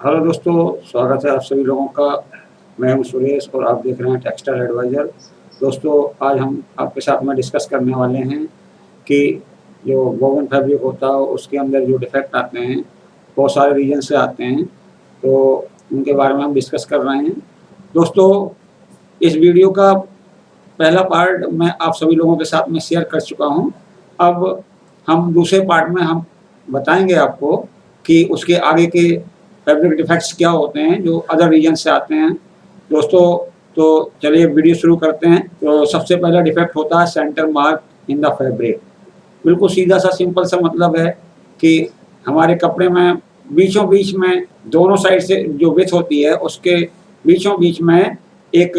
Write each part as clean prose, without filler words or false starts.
Hello दोस्तों, स्वागत है आप सभी लोगों का। मैं हूं सुरेश और आप देख रहे हैं टेक्सटाइल एडवाइज़र। दोस्तों, आज हम आपके साथ में डिस्कस करने वाले हैं कि जो वोवन फैब्रिक होता है उसके अंदर जो डिफेक्ट आते हैं, बहुत सारे रीज़न से आते हैं, तो उनके बारे में हम डिस्कस कर रहे हैं। दोस्तों, इस वीडियो का पहला पार्ट मैं आप सभी लोगों के साथ में शेयर कर चुका हूं। अब हम दूसरे पार्ट में हम बताएँगे आपको कि उसके आगे के फैब्रिक डिफेक्ट्स क्या होते हैं जो अदर रीजन से आते हैं। दोस्तों, तो चलिए वीडियो शुरू करते हैं। तो सबसे पहला डिफेक्ट होता है centre mark in the fabric. बिल्कुल सीधा सा सिंपल सा मतलब है कि हमारे कपड़े में बीचों बीच में दोनों साइड से जो विड्थ होती है उसके बीचों बीच में एक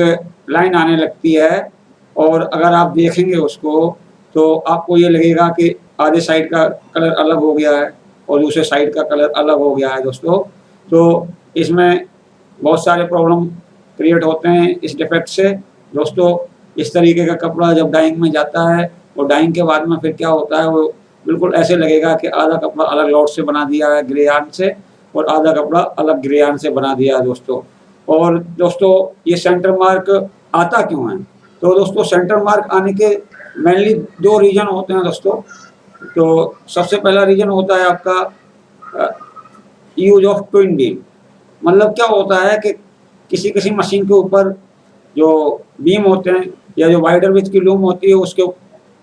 लाइन आने लगती है, और अगर आप देखेंगे उसको तो आपको ये लगेगा कि आधे साइड का कलर अलग हो गया है और दूसरे साइड का कलर अलग हो गया है दोस्तों। तो इसमें बहुत सारे प्रॉब्लम क्रिएट होते हैं इस डिफेक्ट से। दोस्तों, इस तरीके का कपड़ा जब डाइंग में जाता है और डाइंग के बाद में फिर क्या होता है, वो बिल्कुल ऐसे लगेगा कि आधा कपड़ा अलग लॉट से बना दिया है ग्रे यार्न से और आधा कपड़ा अलग ग्रे यार्न से बना दिया है दोस्तों। और दोस्तों, ये सेंटर मार्क आता क्यों है? तो दोस्तों, सेंटर मार्क आने के मेनली 2 रीज़न होते हैं दोस्तों। तो सबसे पहला रीज़न होता है आपका यूज़ ऑफ ट्विन बीम। मतलब क्या होता है कि किसी-किसी मशीन के ऊपर जो बीम होते हैं या जो वाइडर विड्थ की लूम होती है उसके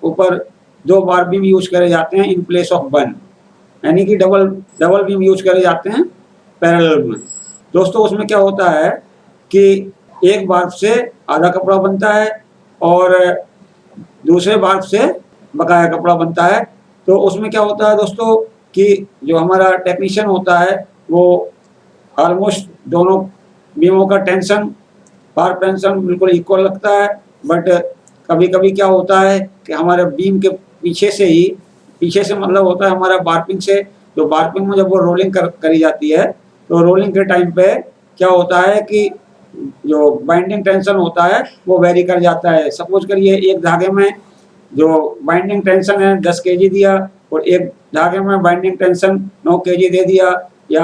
ऊपर 2 बार बीम यूज़ करे जाते हैं इन प्लेस ऑफ 1, यानी कि डबल डबल बीम यूज़ करे जाते हैं पैरेलल में। दोस्तों, उसमें क्या होता है कि एक बार से आधा कपड़ा बनता है और दूसरे बार से बकाया कपड़ा बनता है। तो उसमें क्या होता है दोस्तों कि जो हमारा टेक्नीशियन होता है वो ऑलमोस्ट दोनों बीमों का टेंशन, बार टेंशन बिल्कुल इक्वल लगता है, बट कभी-कभी क्या होता है कि हमारे बीम के पीछे से मतलब होता है हमारा बार्पिंग से। तो बार्पिंग में जब वो रोलिंग करी जाती है तो रोलिंग के टाइम पे क्या होता है कि जो बाइंडिंग टेंशन होता है वो वेरी कर जाता है। सपोज करिए एक धागे में जो बाइंडिंग टेंशन है 10 केजी दिया और एक धागे में बाइंडिंग टेंशन 9 केजी दे दिया या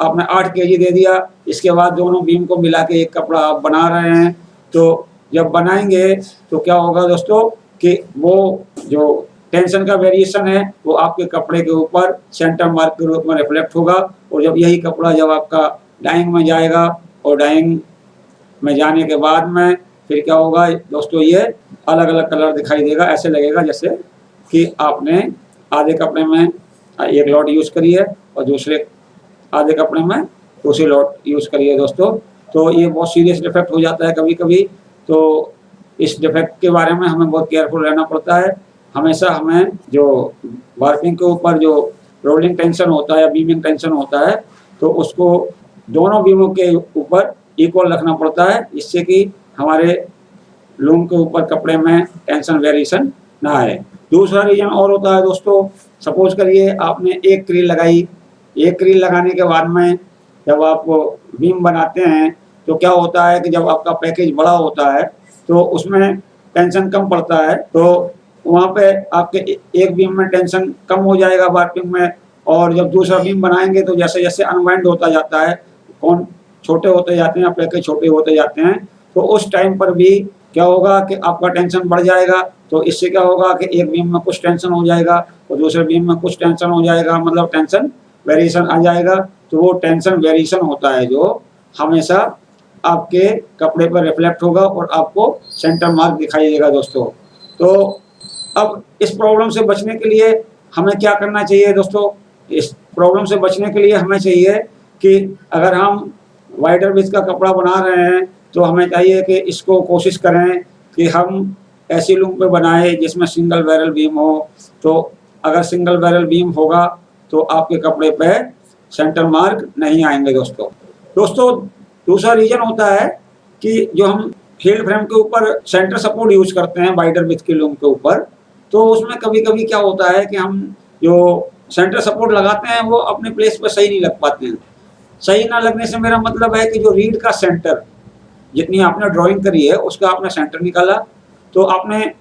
आपने 8 केजी दे दिया। इसके बाद दोनों बीम को मिला के एक कपड़ा आप बना रहे हैं। तो जब बनाएंगे तो क्या होगा दोस्तों कि वो जो टेंशन का वेरिएशन है वो आपके कपड़े के ऊपर सेंटर मार्क के रूप में रिफ्लेक्ट होगा, और जब यही कपड़ा जब आपका डाइंग में जाएगा और डाइंग में जाने के बाद में फिर क्या होगा दोस्तों, ये अलग-अलग कलर दिखाई देगा। ऐसे लगेगा जैसे कि आपने आधे कपड़े में एक लॉट यूज़ करी है और दूसरे आधे कपड़े में दूसरी लॉट यूज़ करी है दोस्तों। तो ये बहुत सीरियस डिफेक्ट हो जाता है कभी-कभी। तो इस डिफेक्ट के बारे में हमें बहुत केयरफुल रहना पड़ता है। हमेशा हमें जो वार्पिंग के ऊपर जो रोलिंग टेंशन होता है या बीमिंग टेंशन होता है तो उसको दोनों बीमों के ऊपर इक्वल रखना पड़ता है, जिससे कि हमारे लूम के ऊपर कपड़े में टेंशन वेरिएशन ना आए। दूसरा रीज़न और होता है दोस्तों, सपोज करिए आपने एक क्रील लगाई, एक क्रील लगाने के बाद में जब आप बीम बनाते हैं तो क्या होता है कि जब आपका पैकेज बड़ा होता है तो उसमें टेंशन कम पड़ता है, तो वहाँ पे आपके एक बीम में टेंशन कम हो जाएगा वार्पिंग में, और जब दूसरा बीम बनाएंगे तो जैसे-जैसे अनवाइंड होता जाता है, कौन छोटे होते जाते हैं, पैकेज छोटे होते जाते हैं, तो उस टाइम पर भी क्या होगा कि आपका टेंशन बढ़ जाएगा। तो इससे क्या होगा कि एक बीम में कुछ टेंशन हो जाएगा और दूसरे बीम में कुछ टेंशन हो जाएगा, मतलब टेंशन वेरिएशन आ जाएगा। तो वो टेंशन वेरिएशन होता है जो हमेशा आपके कपड़े पर रिफ्लेक्ट होगा और आपको सेंटर मार्क दिखाई देगा दोस्तों। तो अब इस प्रॉब्लम से बचने के लिए हमें क्या करना चाहिए दोस्तों? इस प्रॉब्लम से बचने के लिए हमें चाहिए कि अगर हम वाइडर विड्थ का कपड़ा बना रहे हैं तो हमें चाहिए कि इसको कोशिश करें कि हम ऐसी लूम पे बनाएँ जिसमें सिंगल बैरल बीम हो। तो अगर सिंगल बैरल बीम होगा तो आपके कपड़े पे सेंटर मार्क नहीं आएँगे दोस्तों। दोस्तों, दूसरा रीज़न होता है कि जो हम फील्ड फ्रेम के ऊपर सेंटर सपोर्ट यूज़ करते हैं वाइडर विड्थ की लूम के ऊपर, तो उसमें कभी-कभी क्या होता है कि हम जो सेंटर सपोर्ट लगाते हैं वो अपने प्लेस पे सही नहीं लग पाते हैं। सही ना लगने से मेरा मतलब है कि जो रीड का सेंटर, जितनी आपने ड्राइंग करी है उसका आपने सेंटर निकाला, तो आपने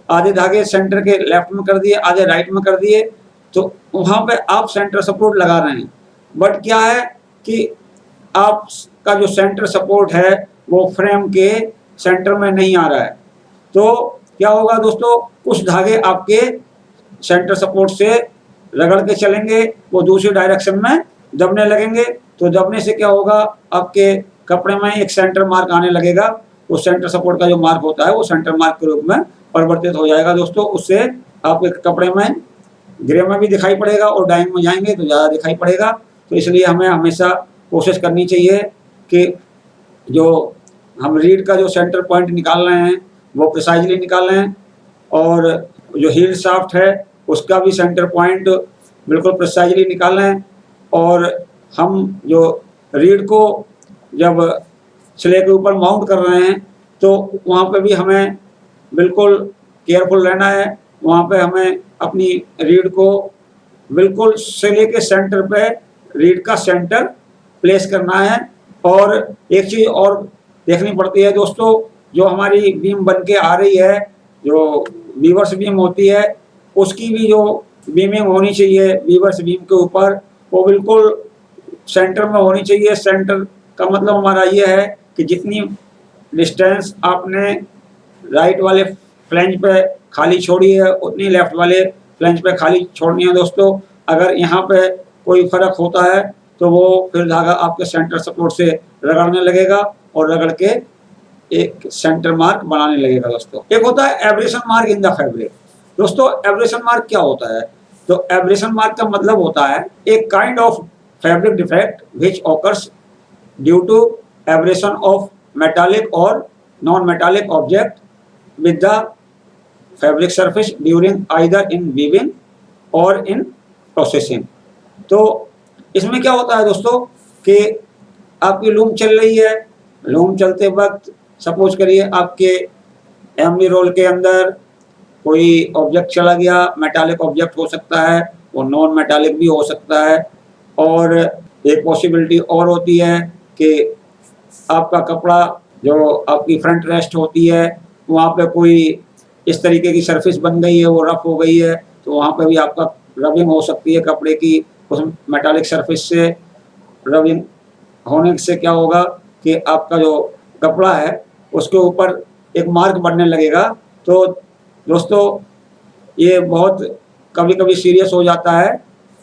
आधे धागे सेंटर के लेफ्ट में कर दिए, आधे राइट में कर दिए, तो वहाँ पे आप सेंटर सपोर्ट लगा रहे हैं। बट क्या है कि आपका जो सेंटर सपोर्ट है वो फ्रेम के सेंटर में नहीं आ रहा है, तो क्या होगा दोस्तों, कुछ धागे आपके सेंटर सपोर्ट से रगड़ के चलेंगे, वो दूसरी डायरेक्शन में दबने लगेंगे। तो दबने से क्या होगा, आपके कपड़े में एक सेंटर मार्क आने लगेगा। वो सेंटर सपोर्ट का जो मार्क होता है वो सेंटर मार्क के रूप में परिवर्तित हो जाएगा दोस्तों। उससे आपके कपड़े में ग्रे में भी दिखाई पड़ेगा और डाइंग में जाएंगे तो ज़्यादा दिखाई पड़ेगा। तो इसलिए हमें हमेशा कोशिश करनी चाहिए कि जो हम रीड का जो सेंटर पॉइंट निकाल रहे हैं वो प्रिसाइजली निकाल रहे हैं, और जो हील शाफ्ट है उसका भी सेंटर पॉइंट बिल्कुल प्रिसाइजली निकाल रहे हैं। और हम जो रीड को जब स्ले के ऊपर माउंट कर रहे हैं तो वहाँ पे भी हमें बिल्कुल केयरफुल रहना है। वहाँ पे हमें अपनी रीड को बिल्कुल स्ले के सेंटर पे रीड का सेंटर प्लेस करना है। और एक चीज़ और देखनी पड़ती है दोस्तों, जो हमारी बीम बन के आ रही है, जो वीवर्स बीम होती है, उसकी भी जो बीमिंग होनी चाहिए वीवर्स बीम के ऊपर, वो बिल्कुल सेंटर में होनी चाहिए। सेंटर का मतलब हमारा ये है कि जितनी डिस्टेंस आपने राइट वाले फ्लैंज पे खाली छोड़ी है उतनी लेफ्ट वाले फ्लैंज पे खाली छोड़नी है दोस्तों। अगर यहाँ पे कोई फर्क होता है तो वो फिर धागा आपके सेंटर सपोर्ट से रगड़ने लगेगा और रगड़ के एक सेंटर मार्क बनाने लगेगा दोस्तों। एक होता है abrasion mark in the fabric. दोस्तों एब्रेशन मार्क क्या होता है? तो एब्रेशन मार्क का मतलब होता है एक kind of fabric defect which occurs due to abrasion of metallic or non metallic object with the fabric surface during either in weaving or in processing. तो इसमें क्या होता है दोस्तों कि आपकी लूम चल रही है, लूम चलते वक्त सपोज करिए आपके एमडी रोल के अंदर कोई ऑब्जेक्ट चला गया, मेटालिक ऑब्जेक्ट हो सकता है, वो नॉन मेटालिक भी हो सकता है। और एक पॉसिबिलिटी और होती है कि आपका कपड़ा जो आपकी फ्रंट रेस्ट होती है वहाँ पे कोई इस तरीके की सरफेस बन गई है, वो रफ हो गई है, तो वहाँ पे भी आपका रबिंग हो सकती है कपड़े की उस मेटालिक सरफेस से। रबिंग होने से क्या होगा कि आपका जो कपड़ा है उसके ऊपर एक मार्क बनने लगेगा। तो दोस्तों ये बहुत कभी कभी सीरियस हो जाता है।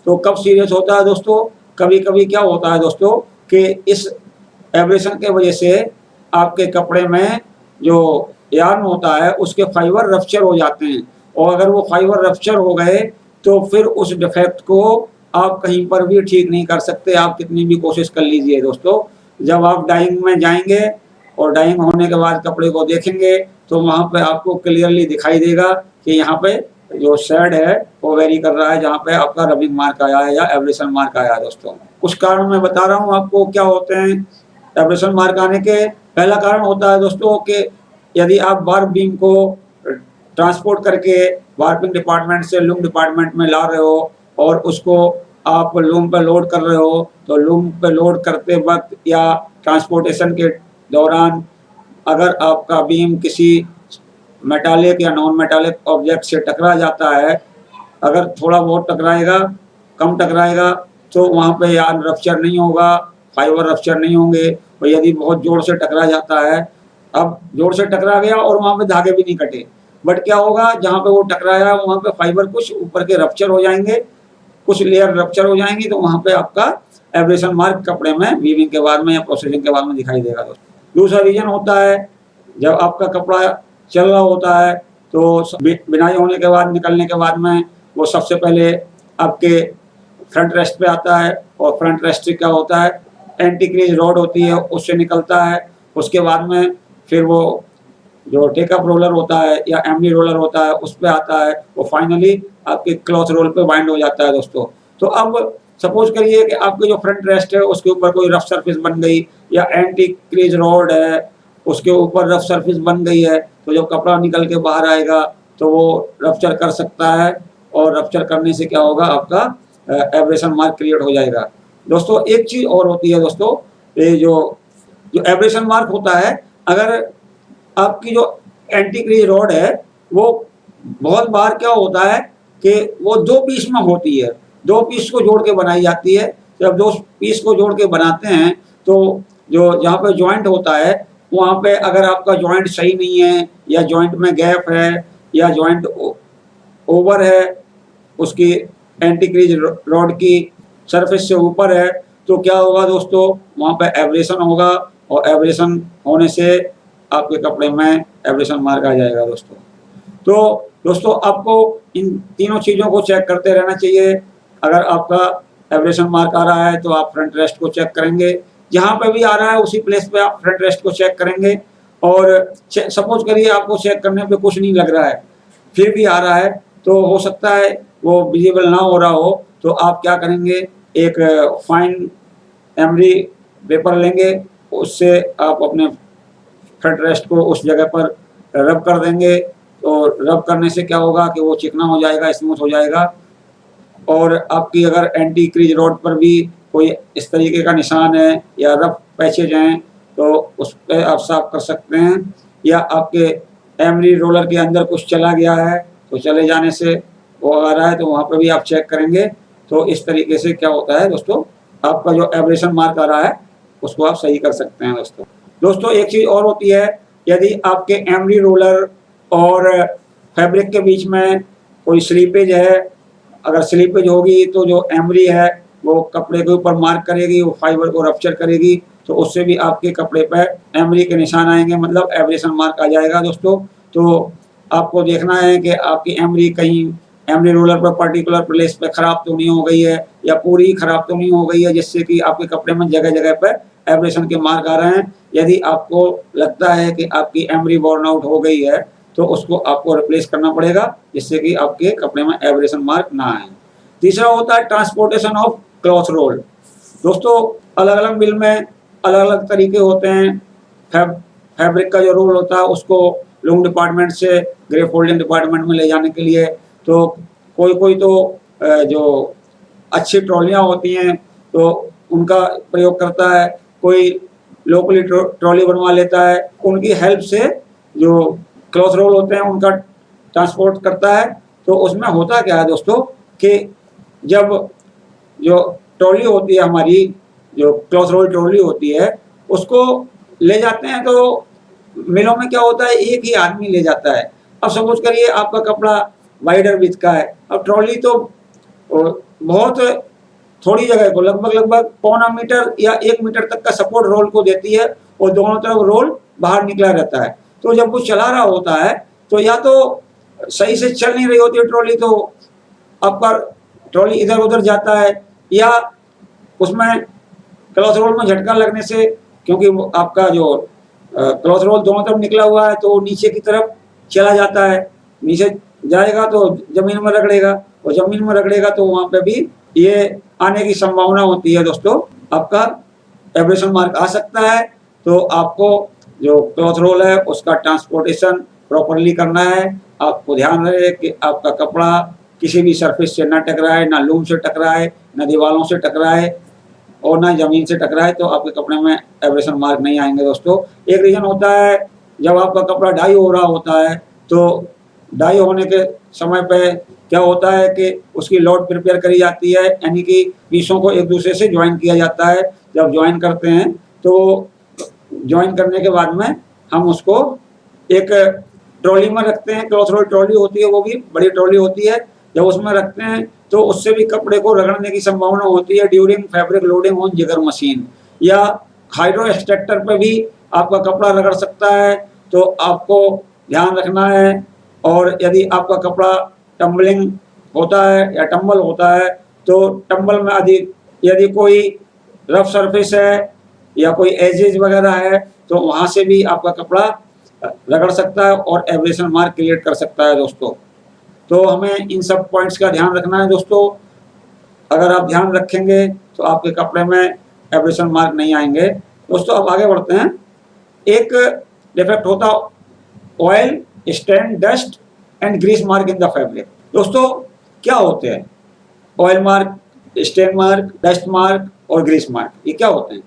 तो कब सीरियस होता है दोस्तों? कभी कभी क्या होता है दोस्तों कि इस एब्रेशन के वजह से आपके कपड़े में जो यार्न होता है उसके फाइबर रप्चर हो जाते हैं, और अगर वो फाइबर रप्चर हो गए तो फिर उस डिफेक्ट को आप कहीं पर भी ठीक नहीं कर सकते, आप कितनी भी कोशिश कर लीजिए दोस्तों। जब आप डाइंग में जाएंगे और डाइंग होने के बाद कपड़े को देखेंगे तो वहाँ पे आपको क्लियरली दिखाई देगा कि यहाँ पे जो शेड है वो वेरी कर रहा है, जहाँ पे आपका रबिंग मार्क आया है या एब्रेशन मार्क आया है दोस्तों। कुछ कारण मैं बता रहा हूँ आपको क्या होते हैं एब्रेशन मार्क आने के। पहला कारण होता है दोस्तों कि यदि आप वार्प बीम को ट्रांसपोर्ट करके वार्पिंग डिपार्टमेंट से लूम डिपार्टमेंट में ला रहे हो और उसको आप लूम पे लोड कर रहे हो, तो लूम पे लोड करते वक्त या ट्रांसपोर्टेशन के दौरान अगर आपका बीम किसी मेटालिक या नॉन मेटालिक ऑब्जेक्ट से टकरा जाता है, अगर थोड़ा बहुत टकराएगा, कम टकराएगा, तो वहाँ पे यार्न रप्चर नहीं होगा, फाइबर रप्चर नहीं होंगे। और यदि बहुत जोर से टकरा जाता है, अब जोर से टकरा गया और वहाँ पे धागे भी नहीं कटे, बट क्या होगा जहाँ पे वो टकराया वहाँ पे फाइबर कुछ ऊपर के रप्चर हो जाएंगे, कुछ लेयर रप्चर हो जाएंगी, तो वहाँ पे आपका एब्रेशन मार्क कपड़े में वीविंग के बाद में या प्रोसेसिंग के बाद में दिखाई देगा दोस्तों। दूसरा रीजन होता है जब आपका कपड़ा चल रहा होता है तो बिनाई होने के बाद निकलने के बाद में वो सबसे पहले आपके फ्रंट रेस्ट पे आता है, और फ्रंट रेस्ट से क्या होता है एंटी क्रीज रॉड होती है उससे निकलता है। उसके बाद में फिर वो जो टेकअप रोलर होता है या एमडी रोलर होता है उस पर आता है, वो फाइनली आपके क्लॉथ रोल पे बाइंड हो जाता है दोस्तों। तो अब सपोज करिए कि आपके जो फ्रंट रेस्ट है उसके ऊपर कोई रफ सरफेस बन गई, या एंटी क्रीज रॉड है उसके ऊपर रफ सरफेस बन गई है, तो जब कपड़ा निकल के बाहर आएगा तो वो रप्चर कर सकता है, और रप्चर करने से क्या होगा आपका एब्रेशन मार्क क्रिएट हो जाएगा दोस्तों। एक चीज़ और होती है दोस्तों, ये जो एब्रेशन मार्क होता है, अगर आपकी जो एंटी क्रीज रॉड है वो बहुत बार क्या होता है कि वो दो पीस में होती है, दो पीस को जोड़ के बनाई जाती है। जब दो पीस को जोड़ के बनाते हैं तो जो जहाँ पे जॉइंट होता है वहाँ पे अगर आपका जॉइंट सही नहीं है या जॉइंट में गैप है या जॉइंट ओवर है, उसकी एंटी क्रीज रॉड की सरफेस से ऊपर है, तो क्या होगा दोस्तों, वहाँ पे एब्रेशन होगा और एब्रेशन होने से आपके कपड़े में एब्रेशन मार्क आ जाएगा दोस्तों। तो दोस्तों आपको इन तीनों चीज़ों को चेक करते रहना चाहिए। अगर आपका एब्रेशन मार्क आ रहा है तो आप फ्रंट रेस्ट को चेक करेंगे, जहाँ पे भी आ रहा है उसी प्लेस पे आप फ्रंट रेस्ट को चेक करेंगे। और सपोज करिए आपको चेक करने पे कुछ नहीं लग रहा है, फिर भी आ रहा है, तो हो सकता है वो विजिबल ना हो रहा हो, तो आप क्या करेंगे, एक फाइन एमरी पेपर लेंगे, उससे आप अपने फ्रंट रेस्ट को उस जगह पर रब कर देंगे। तो रब करने से क्या होगा कि वो चिकना हो जाएगा, स्मूथ हो जाएगा। और आपकी अगर एंटी क्रीज रॉड पर भी कोई इस तरीके का निशान है या रफ पैचेज हैं, तो उस पर आप साफ कर सकते हैं। या आपके एमरी रोलर के अंदर कुछ चला गया है, तो चले जाने से वो आ रहा है, तो वहाँ पे भी आप चेक करेंगे। तो इस तरीके से क्या होता है दोस्तों, आपका जो एब्रेशन मार्क आ रहा है उसको आप सही कर सकते हैं दोस्तों। दोस्तों एक चीज़ और होती है, यदि आपके एमरी रोलर और फैब्रिक के बीच में कोई स्लीपेज है, अगर स्लीपेज होगी तो जो एमरी है वो कपड़े के ऊपर मार्क करेगी, वो फाइबर को रप्चर करेगी, तो उससे भी आपके कपड़े पर एमरी के निशान आएंगे, मतलब एब्रेशन मार्क आ जाएगा दोस्तों। तो आपको देखना है कि आपकी एमरी कहीं एमरी रोलर पर पर्टिकुलर प्लेस पे खराब तो नहीं हो गई है या पूरी खराब तो नहीं हो गई है, जिससे कि आपके कपड़े में जगह जगह पर एब्रेशन के मार्क आ रहे हैं। यदि आपको लगता है कि आपकी एमरी बॉर्न आउट हो गई है, तो उसको आपको रिप्लेस करना पड़ेगा, जिससे कि आपके कपड़े में एब्रेशन मार्क ना आए। तीसरा होता है ट्रांसपोर्टेशन ऑफ क्लॉथ रोल। दोस्तों अलग अलग मिल में अलग अलग तरीके होते हैं। फैब्रिक का जो रोल होता है उसको लूम डिपार्टमेंट से ग्रे फोल्डिंग डिपार्टमेंट में ले जाने के लिए, तो कोई कोई तो जो अच्छी ट्रॉलियाँ होती हैं तो उनका प्रयोग करता है, कोई लोकली ट्रॉली बनवा लेता है, उनकी हेल्प से जो क्लॉथ रोल होते हैं उनका ट्रांसपोर्ट करता है। तो उसमें होता क्या है दोस्तों कि जब जो ट्रॉली होती है हमारी, जो क्लॉथ रोल ट्रॉली होती है, उसको ले जाते हैं, तो मिलों में क्या होता है, एक ही आदमी ले जाता है। अब सपोज करिए आपका कपड़ा वाइडर विथ का है, अब ट्रॉली तो बहुत थोड़ी जगह को लगभग पौना मीटर या 1 मीटर तक का सपोर्ट रोल को देती है और दोनों तरफ रोल बाहर निकला रहता है। तो जब वो चला रहा होता है तो या तो सही से चल नहीं रही होती है ट्रॉली, तो आपका ट्रॉली इधर उधर जाता है, या उसमें क्लॉथ रोल में झटका लगने से, क्योंकि वो आपका जो क्लॉथ रोल दोनों तरफ निकला हुआ है, तो नीचे की तरफ चला जाता है, नीचे जाएगा तो जमीन में रगड़ेगा, और जमीन में रगड़ेगा तो वहाँ पे भी ये आने की संभावना होती है दोस्तों, आपका एब्रेशन मार्क आ सकता है। तो आपको जो क्लॉथ रोल है उसका ट्रांसपोर्टेशन प्रॉपरली करना है। आपको ध्यान रहे कि आपका कपड़ा किसी भी सरफेस से ना टकराए, ना लूम से टकराए, ना दीवारों से टकराए और ना ज़मीन से टकराए, तो आपके कपड़े में एब्रेशन मार्क नहीं आएंगे दोस्तों। एक रीज़न होता है, जब आपका कपड़ा डाई हो रहा होता है, तो डाई होने के समय पे क्या होता है कि उसकी लोड प्रिपेयर करी जाती है, यानी कि पीसों को एक दूसरे से ज्वाइन किया जाता है। जब ज्वाइन करते हैं तो ज्वाइन करने के बाद में हम उसको एक ट्रॉली में रखते हैं, क्लॉथ रोल ट्रॉली होती है, वो भी बड़ी ट्रॉली होती है। जब उसमें रखते हैं तो उससे भी कपड़े को रगड़ने की संभावना होती है ड्यूरिंग फैब्रिक लोडिंग ऑन जिगर मशीन, या हाइड्रो एक्सट्रैक्टर पे भी आपका कपड़ा रगड़ सकता है, तो आपको ध्यान रखना है। और यदि आपका कपड़ा टम्बलिंग होता है या टम्बल होता है, तो टम्बल में अधिक यदि कोई रफ सरफेस है या कोई एजेज वगैरह है, तो वहाँ से भी आपका कपड़ा रगड़ सकता है और एब्रेशन मार्क क्रिएट कर सकता है दोस्तों। तो हमें इन सब पॉइंट्स का ध्यान रखना है दोस्तों। अगर आप ध्यान रखेंगे तो आपके कपड़े में एब्रेशन मार्क नहीं आएंगे दोस्तों। अब आगे बढ़ते हैं। एक डिफेक्ट होता oil stain, dust and grease mark in the fabric. दोस्तों क्या होते हैं oil mark, stain mark, dust mark और ग्रीस मार्क? ये क्या होते हैं?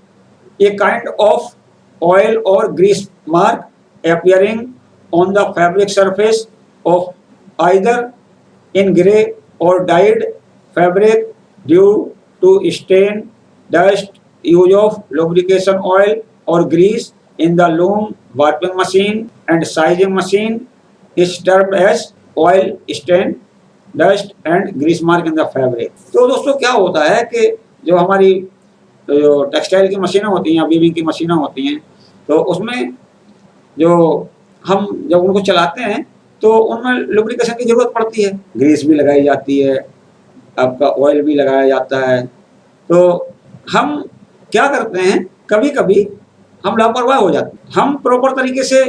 ये काइंड ऑफ ऑयल और grease mark appearing on the fabric surface of either in gray or dyed fabric due to stain, dust use of lubrication oil or grease in the loom warping machine and sizing machine is termed as oil stain, dust and grease mark in the fabric। तो दोस्तों क्या होता है कि जो हमारी जो textile की मशीनें होती हैं या वीविंग की मशीनें होती हैं, तो उसमें जो हम जब उनको चलाते हैं तो उनमें लुब्रिकेशन की ज़रूरत पड़ती है, ग्रीस भी लगाई जाती है, आपका ऑयल भी लगाया जाता है। तो हम क्या करते हैं, कभी-कभी हम लापरवाह हो जाते हैं, हम प्रॉपर तरीके से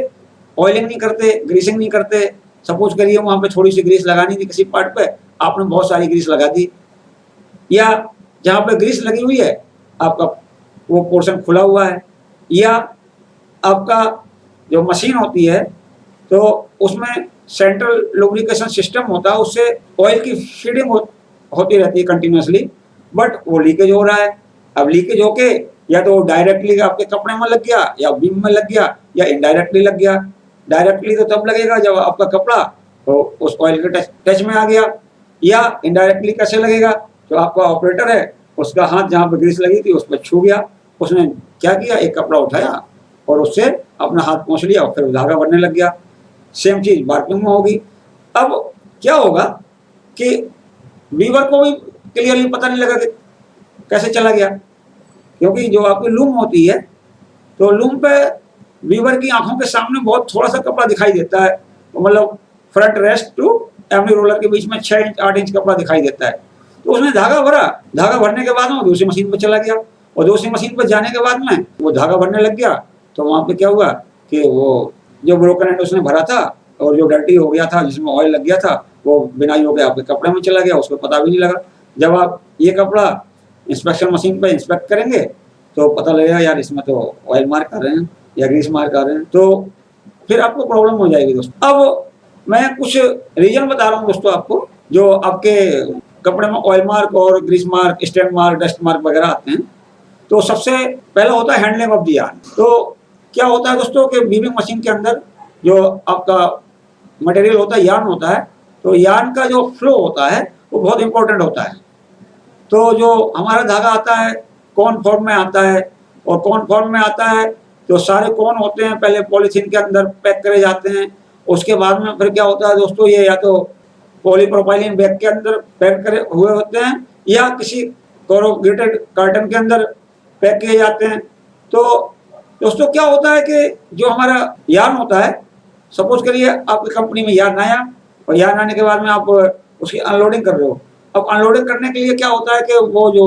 ऑयलिंग नहीं करते, ग्रीसिंग नहीं करते। सपोज करिए वहाँ पे थोड़ी सी ग्रीस लगानी थी किसी पार्ट पे, आपने बहुत सारी ग्रीस लगा दी, या जहाँ पे ग्रीस लगी हुई है आपका वो पोर्शन खुला हुआ है, या आपका जो मशीन होती है तो उसमें सेंट्रल लुब्रिकेशन सिस्टम होता है, उससे ऑयल की फीडिंग होती रहती है कंटिन्यूसली, बट वो लीकेज हो रहा है। अब लीकेज होके या तो डायरेक्टली आपके कपड़े में लग गया या बीम में लग गया या इनडायरेक्टली लग गया। डायरेक्टली तो तब लगेगा जब आपका कपड़ा तो उस ऑयल के टच में आ गया, या इनडायरेक्टली कैसे लगेगा, जो आपका ऑपरेटर है उसका हाथ जहाँ पे ग्रीस लगी थी उस पर छू गया, उसने क्या किया, एक कपड़ा उठाया और उससे अपना हाथ पहुँच लिया और फिर धागा बनने लग गया। सेम चीज़ वार्पिंग में होगी। अब क्या होगा कि वीवर को भी क्लियरली पता नहीं लगा कि कैसे चला गया, क्योंकि जो आपकी लूम होती है तो लूम पे वीवर की आंखों के सामने बहुत थोड़ा सा कपड़ा दिखाई देता है, तो मतलब फ्रंट रेस्ट टू एमनी रोलर के बीच में 6 इंच 8 इंच कपड़ा दिखाई देता है। तो उसने धागा भरा, धागा भरने के बाद में दूसरी मशीन पर चला गया, और दूसरी मशीन पर जाने के बाद में वो धागा भरने लग गया, तो वहाँ पे क्या हुआ कि वो जो ब्रोकन एंड उसने भरा था और जो डर्टी हो गया था जिसमें ऑयल लग गया था वो बिनाई हो गया आपके कपड़े में चला गया, उसको पता भी नहीं लगा। जब आप ये कपड़ा इंस्पेक्शन मशीन पे इंस्पेक्ट करेंगे तो पता लगेगा यार इसमें तो ऑयल मार्क आ रहे हैं या ग्रीस मार्क आ रहे हैं, तो फिर आपको प्रॉब्लम हो जाएगी दोस्तों। अब मैं कुछ रीजन बता रहा हूँ दोस्तों आपको, जो आपके कपड़े में ऑयल मार्क और grease mark, stand mark, dust mark वगैरह आते हैं। तो सबसे पहला होता है हैंडलिंग ऑफ द यार्न। तो क्या होता है दोस्तों कि वीविंग मशीन के अंदर जो आपका मटेरियल होता है, यार्न होता है, तो यार्न का जो फ्लो होता है वो बहुत इंपॉर्टेंट होता है। तो जो हमारा धागा आता है कौन फॉर्म में आता है, और कौन फॉर्म में आता है तो सारे कौन होते हैं पहले पॉलीथीन के अंदर पैक करे जाते हैं, उसके बाद में फिर क्या होता है दोस्तों, ये या तो पॉलीप्रोपाइलिन बैग के अंदर पैक करे हुए होते हैं या किसी कोरोगेटेड कार्टन के अंदर पैक किए जाते हैं। तो दोस्तों क्या होता है कि जो हमारा यार्न होता है, सपोज करिए आपकी कंपनी में यार्न आया, और यार्न आने के बाद में आप उसकी अनलोडिंग कर रहे हो। अब अनलोडिंग करने के लिए क्या होता है कि वो जो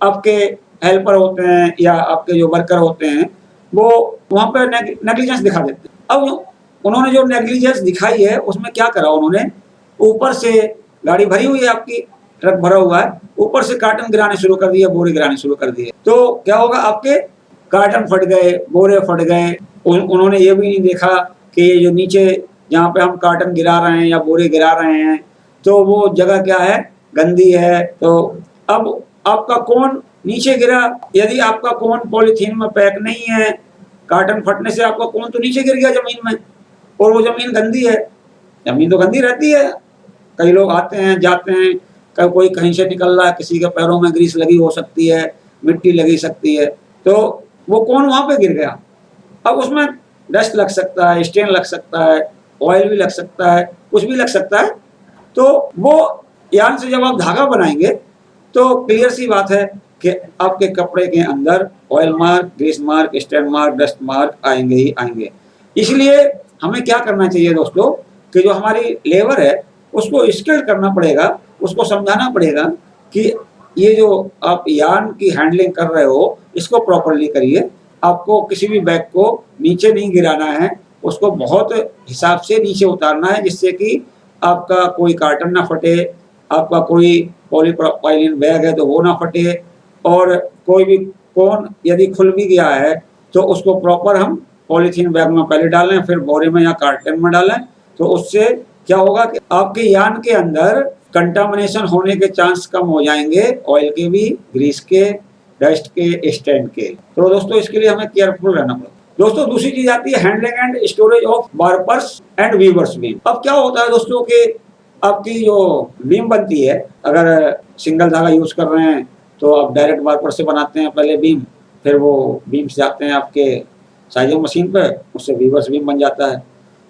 आपके हेल्पर होते हैं या आपके जो वर्कर होते हैं वो वहाँ पर नेग्लिजेंस दिखा देते हैं। अब उन्होंने जो नेग्लिजेंस दिखाई है उसमें क्या करा, उन्होंने ऊपर से गाड़ी भरी हुई है, आपकी ट्रक भरा हुआ है, ऊपर से कार्टन गिराने शुरू कर दिए, बोरे गिराने शुरू कर दिए। तो क्या होगा, आपके कार्टन फट गए, बोरे फट गए। उन्होंने ये भी नहीं देखा कि ये जो नीचे जहाँ पे हम कार्टन गिरा रहे हैं या बोरे गिरा रहे हैं तो वो जगह क्या है, गंदी है। तो अब आपका कोन नीचे गिरा, यदि आपका कोन पॉलीथीन में पैक नहीं है, कार्टन फटने से आपका कोन तो नीचे गिर गया जमीन में, और वो जमीन गंदी है। जमीन तो गंदी रहती है, कई लोग आते हैं जाते हैं, कोई कहीं से निकल रहा है, किसी के पैरों में ग्रीस लगी हो सकती है, मिट्टी लगी सकती है, तो वो कौन वहाँ पे गिर गया। अब उसमें डस्ट लग सकता है, स्टेन लग सकता है, ऑयल भी लग सकता है, कुछ भी लग सकता है। तो वो यार्न से जब आप धागा बनाएंगे तो क्लियर सी बात है कि आपके कपड़े के अंदर oil mark, grease mark, stain mark, dust mark आएंगे ही आएंगे। इसलिए हमें क्या करना चाहिए दोस्तों कि जो हमारी लेबर है उसको स्किल करना पड़ेगा, उसको समझाना पड़ेगा कि ये जो आप यार्न की हैंडलिंग कर रहे हो इसको प्रॉपरली करिए। आपको किसी भी बैग को नीचे नहीं गिराना है, उसको बहुत हिसाब से नीचे उतारना है जिससे कि आपका कोई कार्टन ना फटे, आपका कोई पॉलीप्रोपाइलिन बैग है तो वो ना फटे, और कोई भी कोन यदि खुल भी गया है तो उसको प्रॉपर हम पॉलीथीन बैग में पहले डालें, फिर बोरे में या कार्टन में डालें। तो उससे क्या होगा कि आपके यार्न के अंदर कंटामिनेशन होने के चांस कम हो जाएंगे, ऑयल के भी, ग्रीस के, डस्ट के, स्टैंड के। तो दोस्तों इसके लिए हमें केयरफुल रहना पड़ेगा। दोस्तों दूसरी चीज आती है handling and storage of warpers and weavers beam. अब क्या होता है दोस्तों कि आपकी जो बीम बनती है, अगर सिंगल धागा यूज कर रहे हैं तो आप डायरेक्ट वार्पर से बनाते हैं पहले बीम, फिर वो बीम्स जाते हैं आपके साइजिंग मशीन पे, उससे वीवर्स बीम बन जाता है।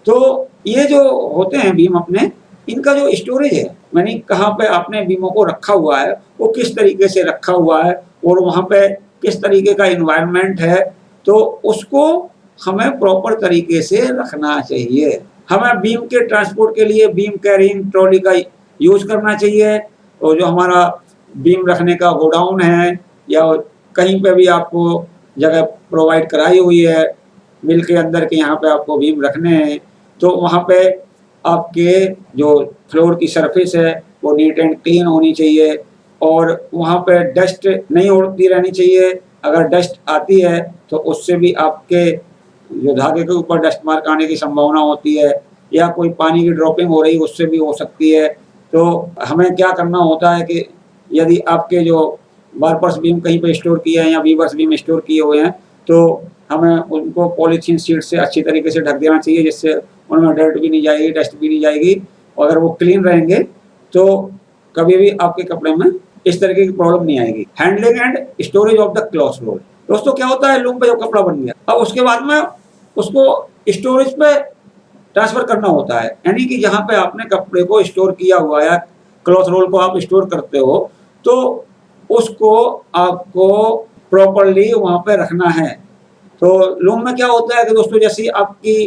तो ये जो होते हैं बीम अपने, इनका जो स्टोरेज है, मैंने कहाँ पे आपने बीमों को रखा हुआ है, वो किस तरीके से रखा हुआ है और वहाँ पे किस तरीके का एनवायरनमेंट है, तो उसको हमें प्रॉपर तरीके से रखना चाहिए। हमें बीम के ट्रांसपोर्ट के लिए बीम कैरिंग ट्रॉली का यूज करना चाहिए, और जो हमारा बीम रखने का गोडाउन है या कहीं पे भी आपको जगह प्रोवाइड कराई हुई है मिल के अंदर के यहाँ पे आपको बीम रखने हैं, तो वहाँ पे आपके जो फ्लोर की सरफेस है वो नीट एंड क्लीन होनी चाहिए, और वहाँ पे डस्ट नहीं उड़ती रहनी चाहिए। अगर डस्ट आती है तो उससे भी आपके जो धागे के ऊपर डस्ट मार्क आने की संभावना होती है, या कोई पानी की ड्रॉपिंग हो रही उससे भी हो सकती है। तो हमें क्या करना होता है कि यदि आपके जो बारपर्स बीम कहीं पे स्टोर किए हैं या वीवर्स बीम स्टोर किए हुए हैं, तो हमें उनको पॉलीथीन शीट से अच्छी तरीके से ढक देना चाहिए, जिससे उनमें डर्ट भी नहीं जाएगी, डस्ट भी नहीं जाएगी। अगर वो क्लीन रहेंगे तो कभी भी आपके कपड़े में इस तरीके की प्रॉब्लम नहीं आएगी। Handling and storage of the cloth roll. दोस्तों क्या होता है, लूम पे जो कपड़ा बन गया, अब उसके बाद में उसको स्टोरेज पे ट्रांसफर करना होता है, यानी कि जहाँ पे आपने कपड़े को स्टोर किया हुआ है, क्लॉथ रोल को आप स्टोर करते हो, तो उसको आपको प्रॉपरली वहाँ पे रखना है। तो लूम में क्या होता है कि दोस्तों, जैसे आपकी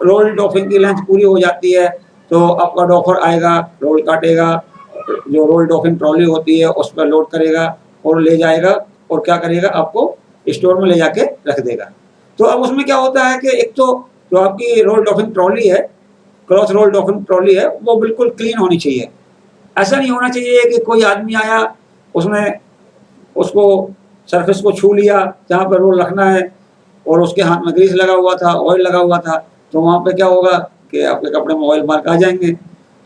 रोल डॉफिंग की लेंथ पूरी हो जाती है, तो आपका डॉफर आएगा, रोल काटेगा, जो रोल डॉफिंग ट्रॉली होती है उस पर लोड करेगा और ले जाएगा, और क्या करेगा, आपको स्टोर में ले जाके रख देगा। तो अब उसमें क्या होता है कि एक तो जो आपकी रोल डॉफिंग ट्रॉली है, क्लॉथ रोल डॉफिंग ट्रॉली है, वो बिल्कुल क्लीन होनी चाहिए। ऐसा नहीं होना चाहिए कि कोई आदमी आया, उसने उसको सरफेस को छू लिया जहाँ पर रोल रखना है, और उसके हाथ में ग्रीस लगा हुआ था, ऑयल लगा हुआ था, तो वहाँ पे क्या होगा कि आपके कपड़े में ऑयल मार्क आ जाएंगे।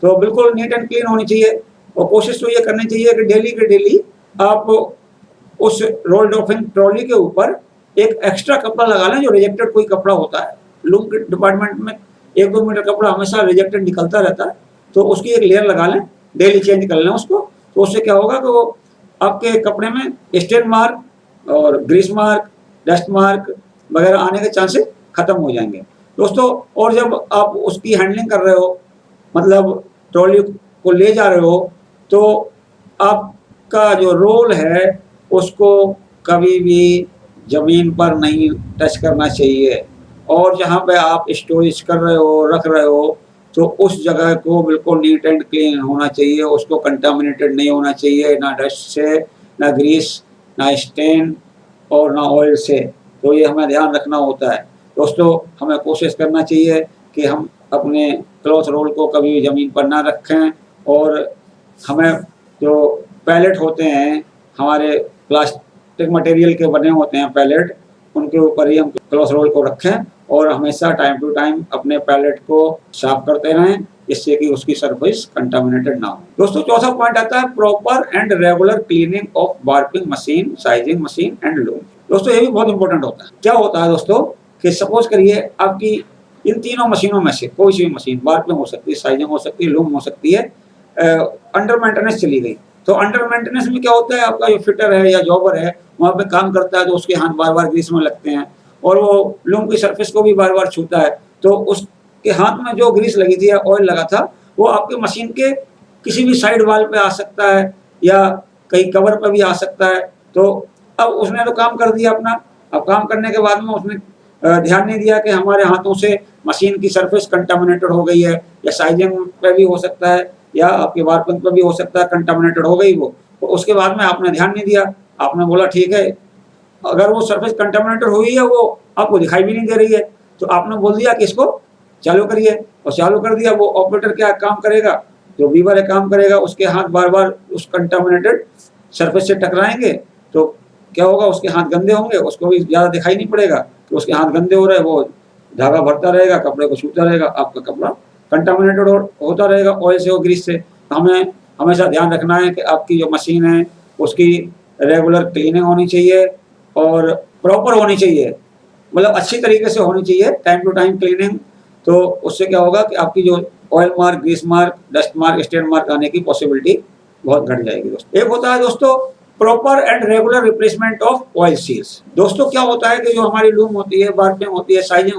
तो बिल्कुल नीट एंड क्लीन होनी चाहिए, और कोशिश तो ये करनी चाहिए कि डेली के डेली आप उस रोल डॉफिंग ट्रॉली के ऊपर एक एक्स्ट्रा कपड़ा लगा लें, जो रिजेक्टेड कोई कपड़ा होता है। लूम के डिपार्टमेंट में 1-2 मीटर कपड़ा हमेशा रिजेक्टेड निकलता रहता है, तो उसकी एक लेयर लगा लें, डेली चेंज कर लें उसको। तो उससे क्या होगा कि वो आपके कपड़े में स्टेन मार्क और ग्रीस मार्क, डस्ट मार्क वगैरह आने के चांसेस खत्म हो जाएंगे दोस्तों। और जब आप उसकी हैंडलिंग कर रहे हो, मतलब ट्रॉली को ले जा रहे हो, तो आपका जो रोल है उसको कभी भी ज़मीन पर नहीं टच करना चाहिए, और जहाँ पे आप स्टोरेज कर रहे हो, रख रहे हो, तो उस जगह को बिल्कुल नीट एंड क्लीन होना चाहिए, उसको कंटामिनेटेड नहीं होना चाहिए, ना डस्ट से, ना ग्रीस, ना स्टेन और ना ऑयल से। तो ये हमें ध्यान रखना होता है दोस्तों। हमें कोशिश करना चाहिए कि हम अपने क्लॉथ रोल को कभी भी ज़मीन पर ना रखें, और हमें जो पैलेट होते हैं, हमारे प्लास्टिक मटेरियल के बने होते हैं पैलेट, उनके ऊपर ही हम क्लॉथ रोल को रखें, और हमेशा टाइम टू टाइम अपने पैलेट को साफ करते रहें, जिससे कि उसकी सरफेस कंटामिनेटेड ना हो। दोस्तों चौथा पॉइंट आता है proper and regular cleaning of warping machine, sizing machine and loom. दोस्तों ये भी बहुत इंपॉर्टेंट होता है। क्या होता है दोस्तों कि सपोज करिए आपकी इन तीनों मशीनों में से कोई सी भी मशीन, वार्पिंग हो सकती है, साइजिंग हो सकती है, लूम हो सकती है, अंडर मेंटेनेंस चली गई, तो अंडर मेंटेनेंस में क्या होता है, आपका जो फिटर है या जॉबर है वहाँ पे काम करता है, तो उसके हाथ बार बार ग्रीस में लगते हैं, और वो लूम की सरफेस को भी बार बार छूता है, तो उसके हाथ में जो ग्रीस लगी थी या ऑयल लगा था, वो आपके मशीन के किसी भी साइड वाल पे आ सकता है, या कहीं कवर पे भी आ सकता है। तो अब उसने तो काम कर दिया अपना, अब काम करने के बाद में उसने ध्यान नहीं दिया कि हमारे हाथों से मशीन की सरफेस कंटामिनेटेड हो गई है, या साइजिंग पे भी हो सकता है, या आपके वार्पिंग पे भी हो सकता है कंटामिनेटेड हो गई वो। तो उसके बाद में आपने ध्यान नहीं दिया, आपने बोला ठीक है, अगर वो सरफेस कंटामिनेटेड हुई है, वो आपको दिखाई भी नहीं दे रही है, तो आपने बोल दिया कि इसको चालू करिए, और चालू कर दिया। वो ऑपरेटर क्या काम करेगा, जो वीवर है काम करेगा, उसके हाथ बार बार उस कंटामिनेटेड सरफेस से टकराएंगे, तो क्या होगा, उसके हाथ गंदे होंगे, उसको भी ज़्यादा दिखाई नहीं पड़ेगा कि उसके हाथ गंदे हो रहे हैं, वो धागा भरता रहेगा, कपड़े को छूता रहेगा, आपका कपड़ा कंटामिनेटेड होता रहेगा ऑयल से और ग्रीस से। तो हमें हमेशा ध्यान रखना है कि आपकी जो मशीन है उसकी रेगुलर क्लीनिंग होनी चाहिए, और प्रॉपर होनी चाहिए, मतलब अच्छी तरीके से होनी चाहिए, टाइम टू टाइम क्लीनिंग। तो उससे क्या होगा कि आपकी जो oil mark, grease mark, dust mark, stain mark आने की पॉसिबिलिटी बहुत घट जाएगी दोस्तों। एक होता है दोस्तों proper and regular replacement of oil seals. दोस्तों क्या होता है कि जो हमारी लूम होती है, वार्पिंग होती है, साइजिंग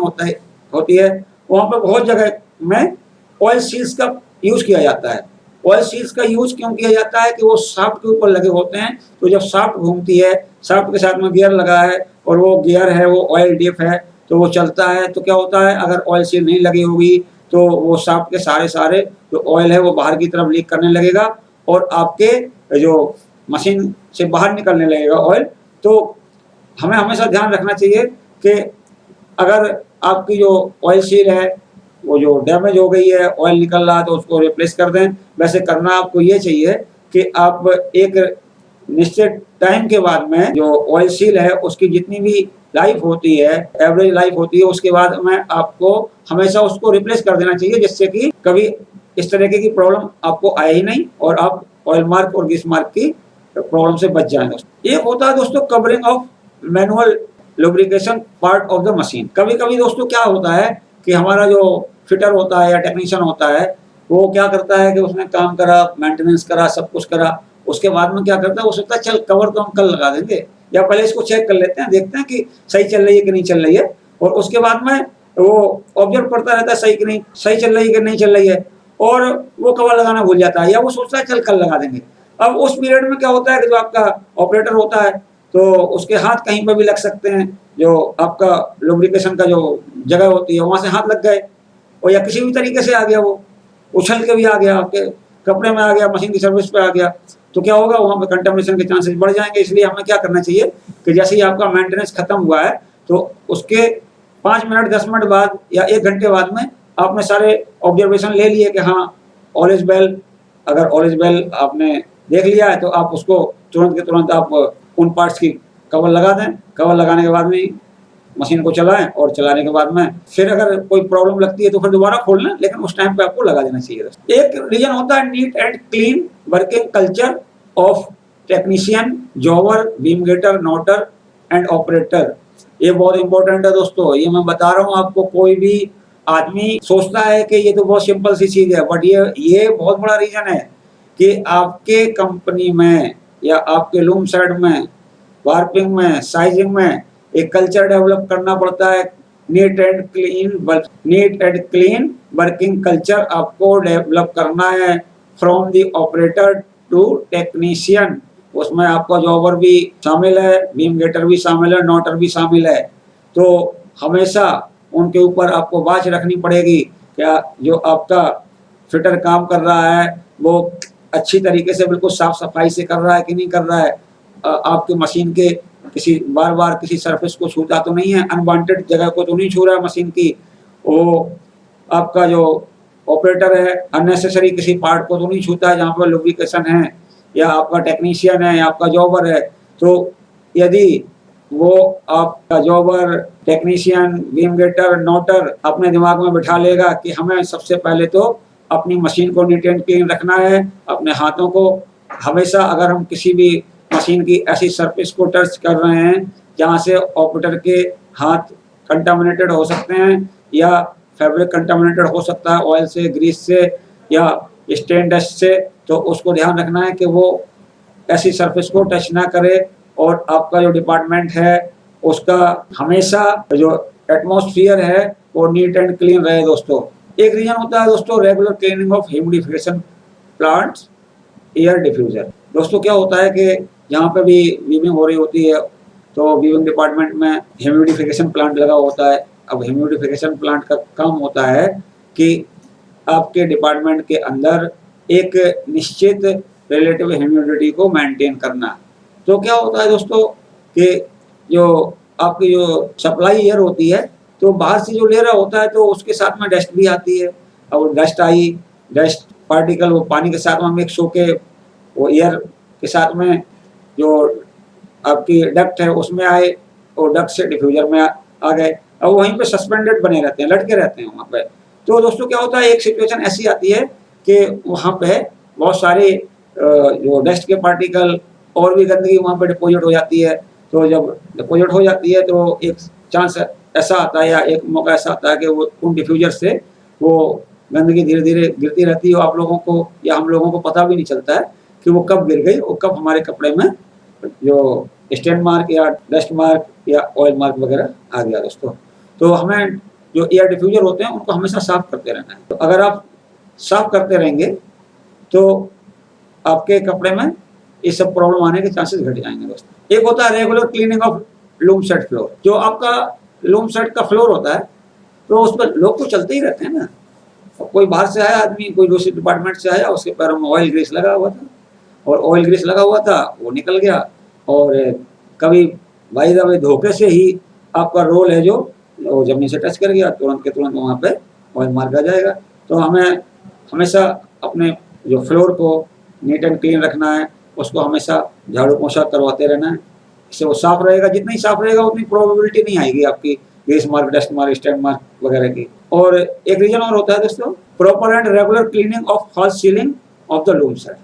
होती है, वहाँ पे बहुत जगह में ऑयल सील्स का यूज किया जाता है। ऑयल सील्स का यूज क्यों किया जाता है कि वो शाफ्ट के ऊपर लगे होते हैं, तो जब शाफ्ट घूमती है, शाफ्ट के साथ में गियर लगा है और वो गियर है वो ऑयल डिप है, तो वो चलता है, तो क्या होता है अगर ऑयल सील नहीं लगी होगी तो वो शाफ्ट के सारे जो ऑयल है वो बाहर की तरफ लीक करने लगेगा और आपके जो मशीन से बाहर निकलने लगेगा ऑयल। तो हमें हमेशा ध्यान रखना चाहिए कि अगर आपकी जो ऑयल सील है वो जो डैमेज हो गई है, ऑयल निकल रहा है, तो उसको रिप्लेस कर दें। वैसे करना आपको ये चाहिए कि आप एक निश्चित टाइम के बाद में जो ऑयल सील है उसकी जितनी भी लाइफ होती है, एवरेज लाइफ होती है, उसके बाद में आपको हमेशा उसको रिप्लेस कर देना चाहिए, जिससे कि कभी इस तरीके की प्रॉब्लम आपको आए ही नहीं और आप ऑयल मार्क और ग्रीस मार्क की प्रॉब्लम से बच जाएं। एक होता है दोस्तों covering of manual lubrication part of the machine. कभी कभी दोस्तों क्या होता है कि हमारा जो फिटर होता है या टेक्नीशियन होता है वो क्या करता है कि उसने काम करा, मेंटेनेंस करा, सब कुछ करा, उसके बाद में क्या करता है वो सोचता है चल कवर तो हम कल लगा देंगे, या पहले इसको चेक कर लेते हैं, देखते हैं कि सही चल रही है कि नहीं चल रही है, और उसके बाद में वो ऑब्जर्व करता रहता है सही कि नहीं, सही चल रही है कि नहीं चल रही है, और वो कवर लगाना भूल जाता है या वो सोचता है चल कल लगा देंगे। अब उस पीरियड में क्या होता है कि जो आपका ऑपरेटर होता है तो उसके हाथ कहीं पर भी लग सकते हैं, जो आपका लुब्रिकेशन का जो जगह होती है वहां से हाथ लग गए और या किसी भी तरीके से आ गया, वो उछल के भी आ गया, आपके कपड़े में आ गया, मशीन की सर्विस पे आ गया, तो क्या होगा वहां पे कंटामिनेशन के चांसेस बढ़ जाएंगे। इसलिए हमें क्या करना चाहिए कि जैसे ही आपका मेंटेनेंस खत्म हुआ है तो उसके 5 मिनट 10 मिनट बाद या 1 घंटे बाद में आपने सारे ऑब्जर्वेशन ले लिए कि हाँ ऑल इज वेल। अगर ऑल इज वेल आपने देख लिया है तो आप उसको तुरंत के तुरंत आप उन पार्ट्स की कवर लगा दें। कवर लगाने के बाद में मशीन को चलाएं और चलाने के बाद में फिर अगर कोई प्रॉब्लम लगती है तो फिर दोबारा खोल लें, लेकिन उस टाइम पे आपको लगा देना चाहिए। एक रीजन होता है neat and clean working culture of technician, jobber, beam gaiter, knotter and operator. ये बहुत इंपॉर्टेंट है दोस्तों। ये मैं बता रहा हूँ आपको, कोई भी आदमी सोचता है कि ये तो बहुत सिंपल सी चीज है, बट ये बहुत बड़ा रीजन है कि आपके कंपनी में या आपके लूम साइड में, वार्पिंग में, साइजिंग में एक कल्चर डेवलप करना पड़ता है। Neat and clean working culture आपको डेवलप करना है from the operator to technician. उसमें आपका जॉबर भी शामिल है, बीम गेटर भी शामिल है, नोटर भी शामिल है। तो हमेशा उनके ऊपर आपको वाच रखनी पड़ेगी, क्या जो आपका फिटर काम कर रहा है वो अच्छी तरीके से बिल्कुल साफ सफाई से कर रहा है कि नहीं कर रहा है, आपकी मशीन के किसी बार बार किसी सरफेस को छूता तो नहीं है, अनवांटेड जगह को तो नहीं छू रहा है मशीन की, वो आपका जो ऑपरेटर है अननेसेसरी किसी पार्ट को तो नहीं छूता है जहाँ पर लुब्रिकेशन है, या आपका टेक्नीशियन है या आपका जॉबर है। तो यदि वो आपका जॉबर, टेक्नीशियन, बीम गेटर, नोटर अपने दिमाग में बिठा लेगा कि हमें सबसे पहले तो अपनी मशीन को नीट एंड क्लीन रखना है, अपने हाथों को हमेशा, अगर हम किसी भी मशीन की ऐसी सरफेस को टच कर रहे हैं जहाँ से ऑपरेटर के हाथ कंटामिनेटेड हो सकते हैं या फैब्रिक कंटामिनेटेड हो सकता है ऑयल से, ग्रीस से या स्टेन डस्ट से, तो उसको ध्यान रखना है कि वो ऐसी सरफेस को टच ना करे और आपका जो डिपार्टमेंट है उसका हमेशा जो एटमॉस्फेयर है वो नीट एंड क्लीन रहे दोस्तों। एक रीजन होता है दोस्तों regular cleaning of humidification plants, air diffuser. दोस्तों क्या होता है कि जहाँ पे भी वीविंग हो रही होती है तो वीविंग डिपार्टमेंट में ह्यूमिडिफिकेशन प्लांट लगा होता है। अब ह्यूमिडिफिकेशन प्लांट का काम होता है कि आपके डिपार्टमेंट के अंदर एक निश्चित रिलेटिव ह्यूमिडिटी को मेंटेन करना। तो क्या होता है दोस्तों कि जो आपकी जो सप्लाई एयर होती है तो बाहर से जो ले रहा होता है तो उसके साथ में डस्ट भी आती है, और डस्ट आई, डस्ट पार्टिकल वो पानी के साथ में मिक्स होके वो एयर के साथ में जो आपकी डक्ट है उसमें आए और डक्ट से डिफ्यूजर में आ गए, और वहीं पे सस्पेंडेड बने रहते हैं, लटके रहते हैं वहाँ पे। तो दोस्तों क्या होता है एक सिचुएशन ऐसी आती है कि वहाँ पे बहुत सारे जो डस्ट के पार्टिकल और भी गंदगी वहाँ पे डिपोजिट हो जाती है। तो जब डिपोजिट हो जाती है तो एक चांस ऐसा आता है या एक मौका ऐसा आता है कि वो उन डिफ्यूजर से वो गंदगी धीरे धीरे गिरती रहती है, आप लोगों को या हम लोगों को पता भी नहीं चलता है कि वो कब गिर गई और कब हमारे कपड़े में जो स्टेन मार्क या डस्ट मार्क या ऑयल मार्क वगैरह आ गया दोस्तों। तो हमें जो एयर डिफ्यूजर होते हैं उनको हमेशा साफ करते रहना है। तो अगर आप साफ करते रहेंगे तो आपके कपड़े में ये सब प्रॉब्लम आने के चांसेस घट जाएंगे दोस्तों। एक होता है regular cleaning of loom set floor. जो आपका लूम सेट का फ्लोर होता है तो उस पर लोग तो चलते ही रहते हैं ना। कोई बाहर से आया आदमी, कोई दूसरे डिपार्टमेंट से आया, उसके पैरों में ऑयल ग्रीस लगा हुआ था और ऑयल ग्रीस लगा हुआ था, वो निकल गया। और कभी बाई द वे धोखे से ही आपका रोल है जो वो जमीन से टच कर गया, तुरंत के तुरंत वहाँ पे ऑयल मार्क आ जाएगा। तो हमें हमेशा अपने जो फ्लोर को नीट एंड क्लीन रखना है, उसको हमेशा झाड़ू पोछा करवाते रहना है। इससे वो साफ रहेगा। जितना ही साफ रहेगा उतनी प्रोबेबिलिटी नहीं आएगी आपकी grease mark, dust mark, stand mark वगैरह की। और एक रीजन और होता है दोस्तों, proper and regular cleaning of false ceiling of the loom set.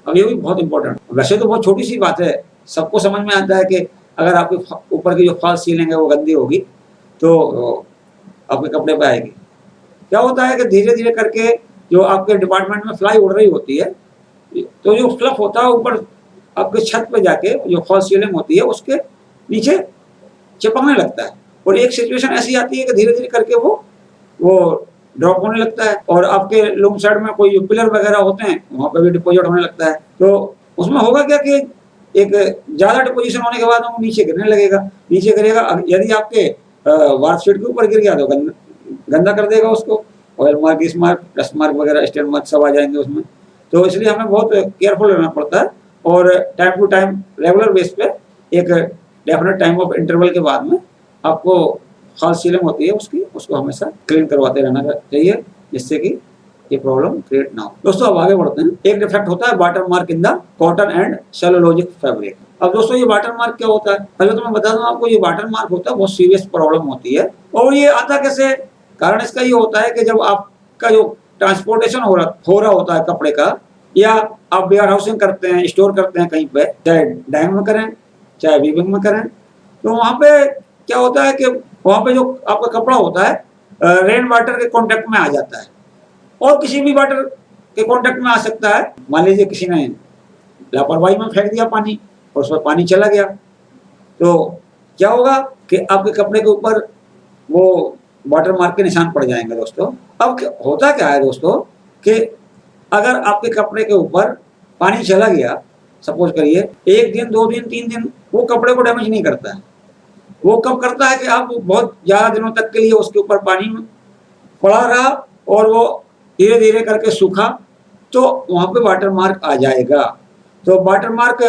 अब ये भी बहुत इंपॉर्टेंट, वैसे तो बहुत छोटी सी बात है, सबको समझ में आता है कि अगर आपके ऊपर की जो फॉल्स सीलिंग है वो गंदी होगी तो आपके कपड़े पे आएगी। क्या होता है कि धीरे धीरे करके जो आपके डिपार्टमेंट में फ्लाई उड़ रही होती है, तो जो फ्लफ होता है ऊपर आपके छत पे जाके जो फॉल्स सीलिंग होती है उसके नीचे चिपकने लगता है। और एक सिचुएशन ऐसी आती है कि धीरे धीरे करके वो ड्रॉप होने लगता है और आपके लूम साइड में कोई पिलर वगैरह होते हैं वहाँ पे भी डिपोजिट होने लगता है। तो उसमें होगा क्या कि एक ज़्यादा डिपोजिशन होने के बाद वो नीचे गिरने लगेगा। नीचे गिरेगा, यदि आपके वार्प शीट के ऊपर गिर गया तो गंदा कर देगा उसको। Oil mark, grease mark, dust mark वगैरह, स्टेन मार्क सब आ जाएंगे उसमें। तो इसलिए हमें बहुत केयरफुल रहना पड़ता है और time to time regular base पे एक डेफिनेट टाइम ऑफ इंटरवल के बाद में आपको फॉल्स सीलिंग होती है उसको हमेशा क्लीन करवाते रहना चाहिए, जिससे कि ये प्रॉब्लम क्रिएट ना हो। दोस्तों अब आगे बढ़ते हैं। एक डिफेक्ट होता है water mark in the cotton and cellulosic fabric. अब दोस्तों ये वाटर मार्क क्या होता है, पहले तो मैं बता दूं आपको, ये वाटर मार्क होता है बहुत सीरियस प्रॉब्लम होती है। और ये आता कैसे, कारण इसका ये होता है कि जब आपका जो ट्रांसपोर्टेशन हो रहा होता है कपड़े का, या आप वेयर हाउसिंग करते हैं, स्टोर करते हैं कहीं पे, चाहे डाइंग में करें चाहे वीविंग में करें, तो वहाँ पे क्या होता है कि वहाँ पे जो आपका कपड़ा होता है रेन वाटर के कांटेक्ट में आ जाता है और किसी भी वाटर के कांटेक्ट में आ सकता है। मान लीजिए किसी ने लापरवाही में फेंक दिया पानी और उसमें पानी चला गया, तो क्या होगा कि आपके कपड़े के ऊपर वो वाटर मार्क के निशान पड़ जाएंगे दोस्तों। अब होता क्या है दोस्तों कि अगर आपके कपड़े के ऊपर पानी चला गया, सपोज करिए 1 दिन 2 दिन 3 दिन, वो कपड़े को डैमेज नहीं करता है। वो कब करता है कि आप बहुत ज़्यादा दिनों तक के लिए उसके ऊपर पानी पड़ा रहा और वो धीरे धीरे करके सूखा, तो वहाँ पे वाटर मार्क आ जाएगा। तो वाटर मार्क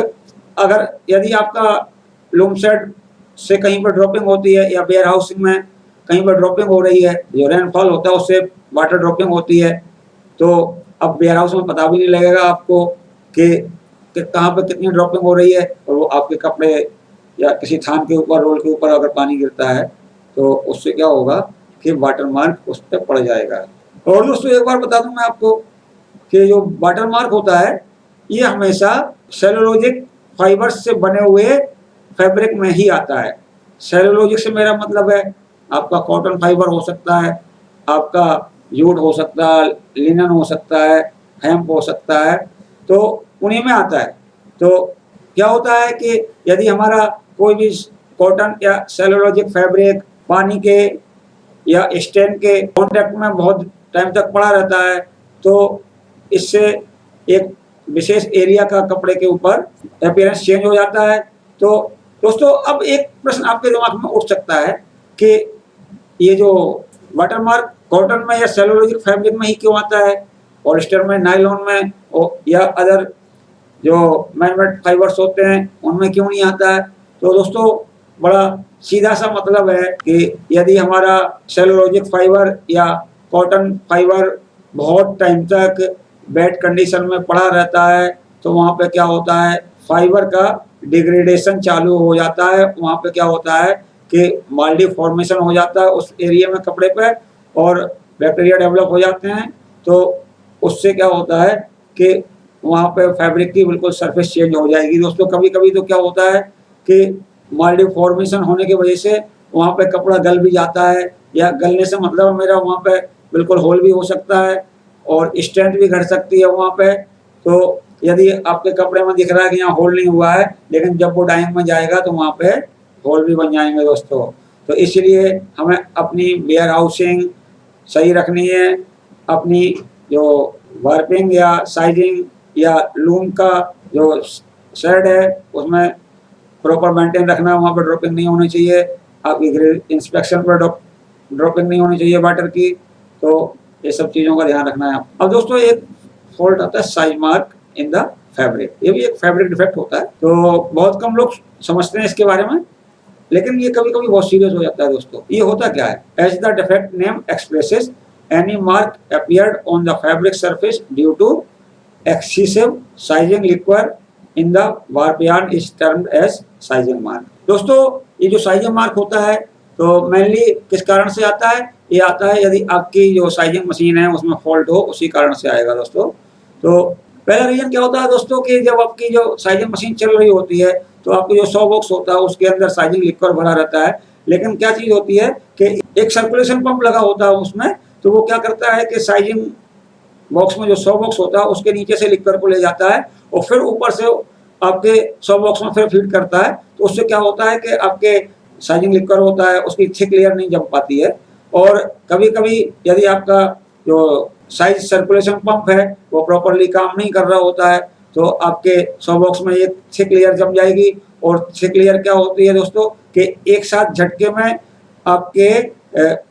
अगर यदि आपका लूम सेट से कहीं पर ड्रॉपिंग होती है या वेयर हाउसिंग में कहीं पर ड्रॉपिंग हो रही है, जो रेनफॉल होता है उससे वाटर ड्रॉपिंग होती है, तो अब वेयर हाउस में पता भी नहीं लगेगा आपको कि कहाँ पे कितनी ड्रॉपिंग हो रही है। और वो आपके कपड़े या किसी थान के ऊपर, रोल के ऊपर अगर पानी गिरता है तो उससे क्या होगा कि वाटर मार्क उस पर पड़ जाएगा। और दोस्तों एक बार बता दूं मैं आपको कि जो वाटर मार्क होता है ये हमेशा सेलुलोजिक फाइबर्स से बने हुए फैब्रिक में ही आता है। सेलुलोजिक से मेरा मतलब है आपका कॉटन फाइबर हो सकता है, आपका जूट हो सकता है, लिनन हो सकता है, हेम्प हो सकता है, तो उन्हीं में आता है। तो क्या होता है कि यदि हमारा कोई भी कॉटन या सेलुलोजिक फैब्रिक पानी के या स्टेन के कॉन्टेक्ट में बहुत टाइम तक पड़ा रहता है, तो इससे एक विशेष एरिया का कपड़े के ऊपर अपीयरेंस चेंज हो जाता है। तो दोस्तों अब एक प्रश्न आपके दिमाग में उठ सकता है कि ये जो वाटर मार्क कॉटन में या सेलुलोजिक फैब्रिक में ही क्यों आता है, पॉलिस्टर में, नायलॉन में या अदर जो मैनमेड फाइबर्स होते हैं उनमें क्यों नहीं आता है। तो दोस्तों बड़ा सीधा सा मतलब है कि यदि हमारा सेलुलोजिक फाइबर या कॉटन फाइबर बहुत टाइम तक वेट कंडीशन में पड़ा रहता है, तो वहाँ पे क्या होता है, फाइबर का डिग्रेडेशन चालू हो जाता है। वहाँ पे क्या होता है कि माल्डी फॉर्मेशन हो जाता है उस एरिया में कपड़े पे और बैक्टीरिया डेवलप हो जाते हैं। तो उससे क्या होता है कि वहाँ पे फैब्रिक की बिल्कुल सरफेस चेंज हो जाएगी। दोस्तों कभी कभी तो क्या होता है कि माल्डी फॉर्मेशन होने की वजह से वहाँ पे कपड़ा गल भी जाता है, या गलने से मतलब मेरा वहाँ पे बिल्कुल होल भी हो सकता है और स्ट्रेंथ भी घट सकती है वहाँ पे। तो यदि आपके कपड़े में दिख रहा है कि यहाँ होल नहीं हुआ है, लेकिन जब वो डाइंग में जाएगा तो वहाँ पे होल भी बन जाएंगे दोस्तों। तो इसलिए हमें अपनी वेयर हाउसिंग सही रखनी है, अपनी जो वार्पिंग या साइजिंग या लूम का जो शेड है उसमें प्रॉपर मेंटेन रखना, वहाँ पर ड्रॉपिंग नहीं होनी चाहिए, आपकी ग्रिल इंस्पेक्शन पर ड्रॉपिंग नहीं होनी चाहिए वाटर की। तो ये सब चीज़ों का ध्यान रखना है। अब दोस्तों एक फॉल्ट आता है size mark in the fabric, ये भी एक फैब्रिक डिफेक्ट होता है। तो बहुत कम लोग समझते हैं इसके बारे में, लेकिन ये कभी कभी बहुत सीरियस हो जाता है दोस्तों। ये होता क्या है, as the defect name expresses any mark appeared on the fabric surface due to excessive sizing liquid in the warp yarn is termed as sizing mark. दोस्तों ये जो साइजिंग मार्क होता है तो मेनली किस कारण से आता है, ये आता है यदि आपकी जो साइजिंग मशीन है उसमें फॉल्ट हो, उसी कारण से आएगा दोस्तों। तो पहला रीजन क्या होता है दोस्तों कि जब आपकी जो साइजिंग मशीन चल रही होती है तो आपको जो सॉ बॉक्स होता है उसके अंदर साइजिंग लिक्विड भरा रहता है, लेकिन क्या चीज़ होती है कि एक सर्कुलेशन पंप लगा होता है उसमें, तो वो क्या करता है कि साइजिंग बॉक्स में जो सॉ बॉक्स होता है उसके नीचे से लिक्विड को ले जाता है और फिर ऊपर से आपके सॉ बॉक्स में फिर फीड करता है। तो उससे क्या होता है कि आपके साइजिंग लिक्विड होता है उसकी थिक लेयर नहीं जम पाती है, और कभी कभी यदि आपका जो साइज सर्कुलेशन पंप है वो प्रॉपरली काम नहीं कर रहा होता है तो आपके सॉ बॉक्स में एक थिक लेयर जम जाएगी। और थिक लेयर क्या होती है दोस्तों कि एक साथ झटके में आपके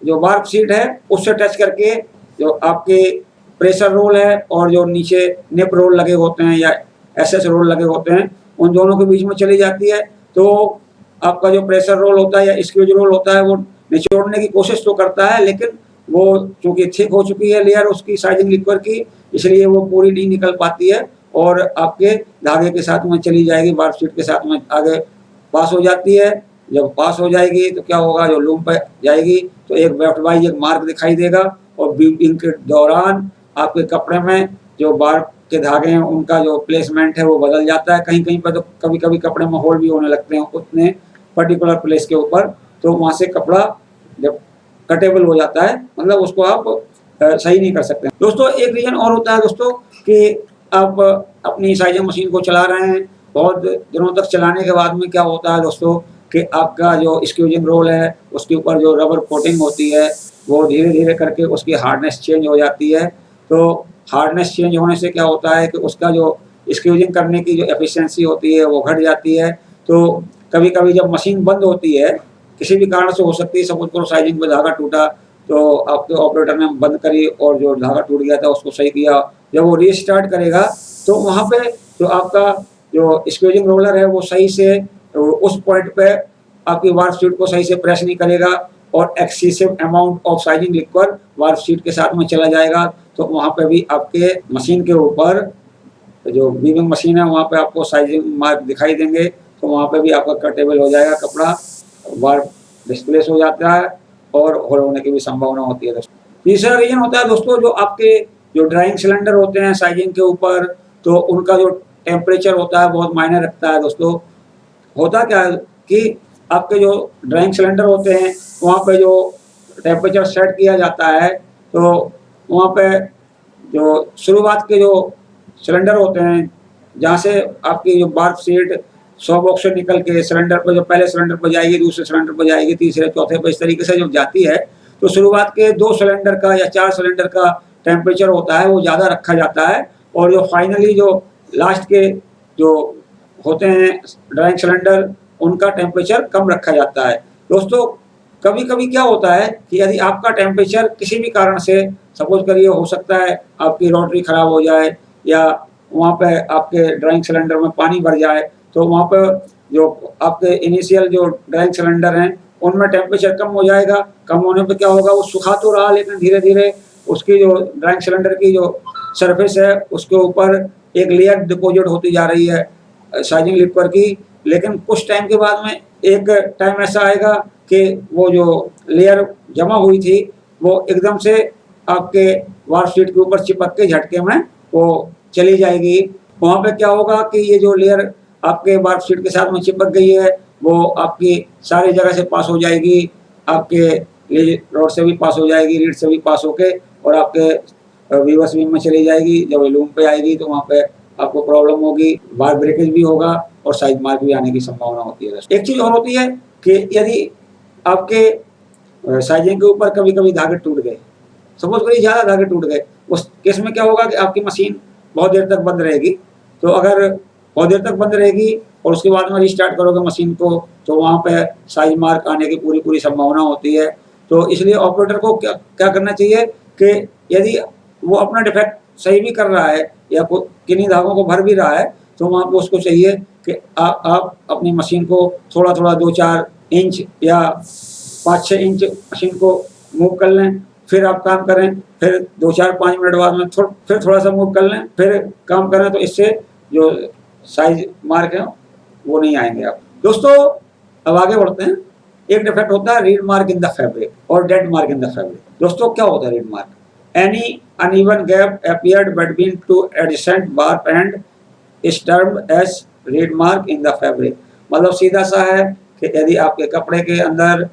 जो वार्प शीट है उससे टच करके जो आपके प्रेशर रोल है और जो नीचे निप रोल लगे होते हैं या एसएस रोल लगे होते हैं उन दोनों के बीच में चली जाती है। तो आपका जो प्रेशर रोल होता है या स्क्वीज रोल होता है वो निचोड़ने की कोशिश तो करता है, लेकिन वो चूंकि थिक हो चुकी है लेयर उसकी साइजिंग लिक्विड की, इसलिए वो पूरी नहीं निकल पाती है और आपके धागे के साथ में चली जाएगी, वार्प शीट के साथ में आगे पास हो जाती है। जब पास हो जाएगी तो क्या होगा, जो लूम पर जाएगी तो एक वेफ्ट वाइज एक मार्क दिखाई देगा और बीटिंग के दौरान आपके कपड़े में जो वार्प के धागे हैं उनका जो प्लेसमेंट है वो बदल जाता है। कहीं कहीं पर तो कभी कभी कपड़े में होल भी होने लगते हैं उतने पर्टिकुलर प्लेस के ऊपर, तो वहाँ से कपड़ा जब कटेबल हो जाता है, मतलब उसको आप सही नहीं कर सकते। दोस्तों एक रीजन और होता है दोस्तों कि आप अपनी साइजिंग मशीन को चला रहे हैं, बहुत दिनों तक चलाने के बाद में क्या होता है दोस्तों कि आपका जो स्क्यूजिंग रोल है उसके ऊपर जो रबर कोटिंग होती है वो धीरे धीरे करके उसकी हार्डनेस चेंज हो जाती है। तो हार्डनेस चेंज होने से क्या होता है कि उसका जो स्क्यूजिंग करने की जो एफिशिएंसी होती है वो घट जाती है। तो कभी कभी जब मशीन बंद होती है, किसी भी कारण से हो सकती है, सपोज करो साइजिंग में धागा टूटा तो आपके ऑपरेटर ने बंद करी और जो धागा टूट गया था उसको सही किया, जब वो रीस्टार्ट करेगा तो वहाँ पे जो आपका जो स्क्यूजिंग रोलर है वो सही से उस पॉइंट पे आपकी वार्प शीट को सही से प्रेस नहीं करेगा और excessive amount of sizing liquid warp sheet के साथ में चला जाएगा। तो वहाँ पे भी आपके मशीन के ऊपर जो वीविंग मशीन है वहाँ पे आपको साइजिंग मार्क दिखाई देंगे, तो वहाँ पे भी आपका कटेबल हो जाएगा कपड़ा, वार्प डिस्प्लेस हो जाता है और होल होने की भी संभावना होती है दोस्तों। तीसरा रीजन होता है दोस्तों जो आपके जो ड्राइंग सिलेंडर होते हैं साइजिंग के ऊपर, तो उनका जो टेम्परेचर होता है बहुत मायने रखता है दोस्तों। होता क्या है कि आपके जो ड्राइंग सिलेंडर होते हैं वहाँ पे जो टेम्परेचर सेट किया जाता है, तो वहाँ पे जो शुरुआत के जो सिलेंडर होते हैं जहाँ से आपकी जो वार्प शीट सॉ बॉक्स से निकल के सिलेंडर पर, जो पहले सिलेंडर पर जाएगी, दूसरे सिलेंडर पर जाएगी, तीसरे चौथे पर, इस तरीके से जब जाती है तो शुरुआत के 2 सिलेंडर का या 4 सिलेंडर का टेम्परेचर होता है वो ज़्यादा रखा जाता है और जो फाइनली जो लास्ट के जो होते हैं ड्राइंग सिलेंडर उनका टेम्परेचर कम रखा जाता है। दोस्तों कभी कभी क्या होता है कि यदि आपका टेम्परेचर किसी भी कारण से, सपोज करिए हो सकता है आपकी रोटरी ख़राब हो जाए या वहाँ पे आपके ड्राइंग सिलेंडर में पानी भर जाए, तो वहाँ पर जो आपके इनिशियल जो ड्राइंग सिलेंडर हैं उनमें टेम्परेचर कम हो जाएगा। कम होने पे क्या होगा, वो सुखा तो रहा लेकिन धीरे धीरे उसकी जो ड्राइंग सिलेंडर की जो सरफेस है उसके ऊपर एक लेयर डिपॉजिट होती जा रही है साइजिंग लिक्विड की। लेकिन कुछ टाइम के बाद में एक टाइम ऐसा आएगा कि वो जो लेयर जमा हुई थी वो एकदम से आपके वार्प शीट के ऊपर चिपक के झटके में वो चली जाएगी। वहाँ पे क्या होगा कि ये जो लेयर आपके वार्प शीट के साथ में चिपक गई है वो आपकी सारी जगह से पास हो जाएगी, आपके लीड रॉड से भी पास हो जाएगी, रीड से भी पास होके और आपके वीवर्स बीम में चली जाएगी। जब लूम पे आएगी तो वहाँ पे आपको प्रॉब्लम होगी, बार ब्रेकेज भी होगा और साइज मार्क भी आने की संभावना होती है। एक चीज़ और होती है कि यदि आपके साइजिंग के ऊपर कभी-कभी धागे टूट गए, सपोज़ करिए ज़्यादा धागे टूट गए, उस केस में क्या होगा कि आपकी मशीन बहुत देर तक बंद रहेगी। तो अगर बहुत देर तक बंद रहेगी और उसके बाद में रिस्टार्ट करोगे मशीन को, तो वहाँ पे साइज मार्क आने की पूरी संभावना होती है। तो इसलिए ऑपरेटर को क्या क्या करना चाहिए कि यदि वो अपना डिफेक्ट सही भी कर रहा है या किन्हीं धागों को भर भी रहा है, तो वहाँ पे उसको चाहिए कि आप अपनी मशीन को थोड़ा-थोड़ा 2-4 इंच या 5-6 इंच मशीन को मूव कर लें, फिर आप काम करें, फिर 2-4-5 मिनट बाद में फिर थोड़ा-सा मूव कर लें, फिर काम करें, तो इससे जो साइज मार्क है वो नहीं आएंगे आप। दोस्तों अब आगे बढ़ते हैं। एक डिफेक्ट होता है reed mark in the fabric और dent mark in the fabric. दोस्तों क्या होता है reed mark? Any uneven gap appeared between two adjacent bar and is termed as reed mark in the fabric. मतलब सीधा सा है कि यदि आपके कपड़े के अंदर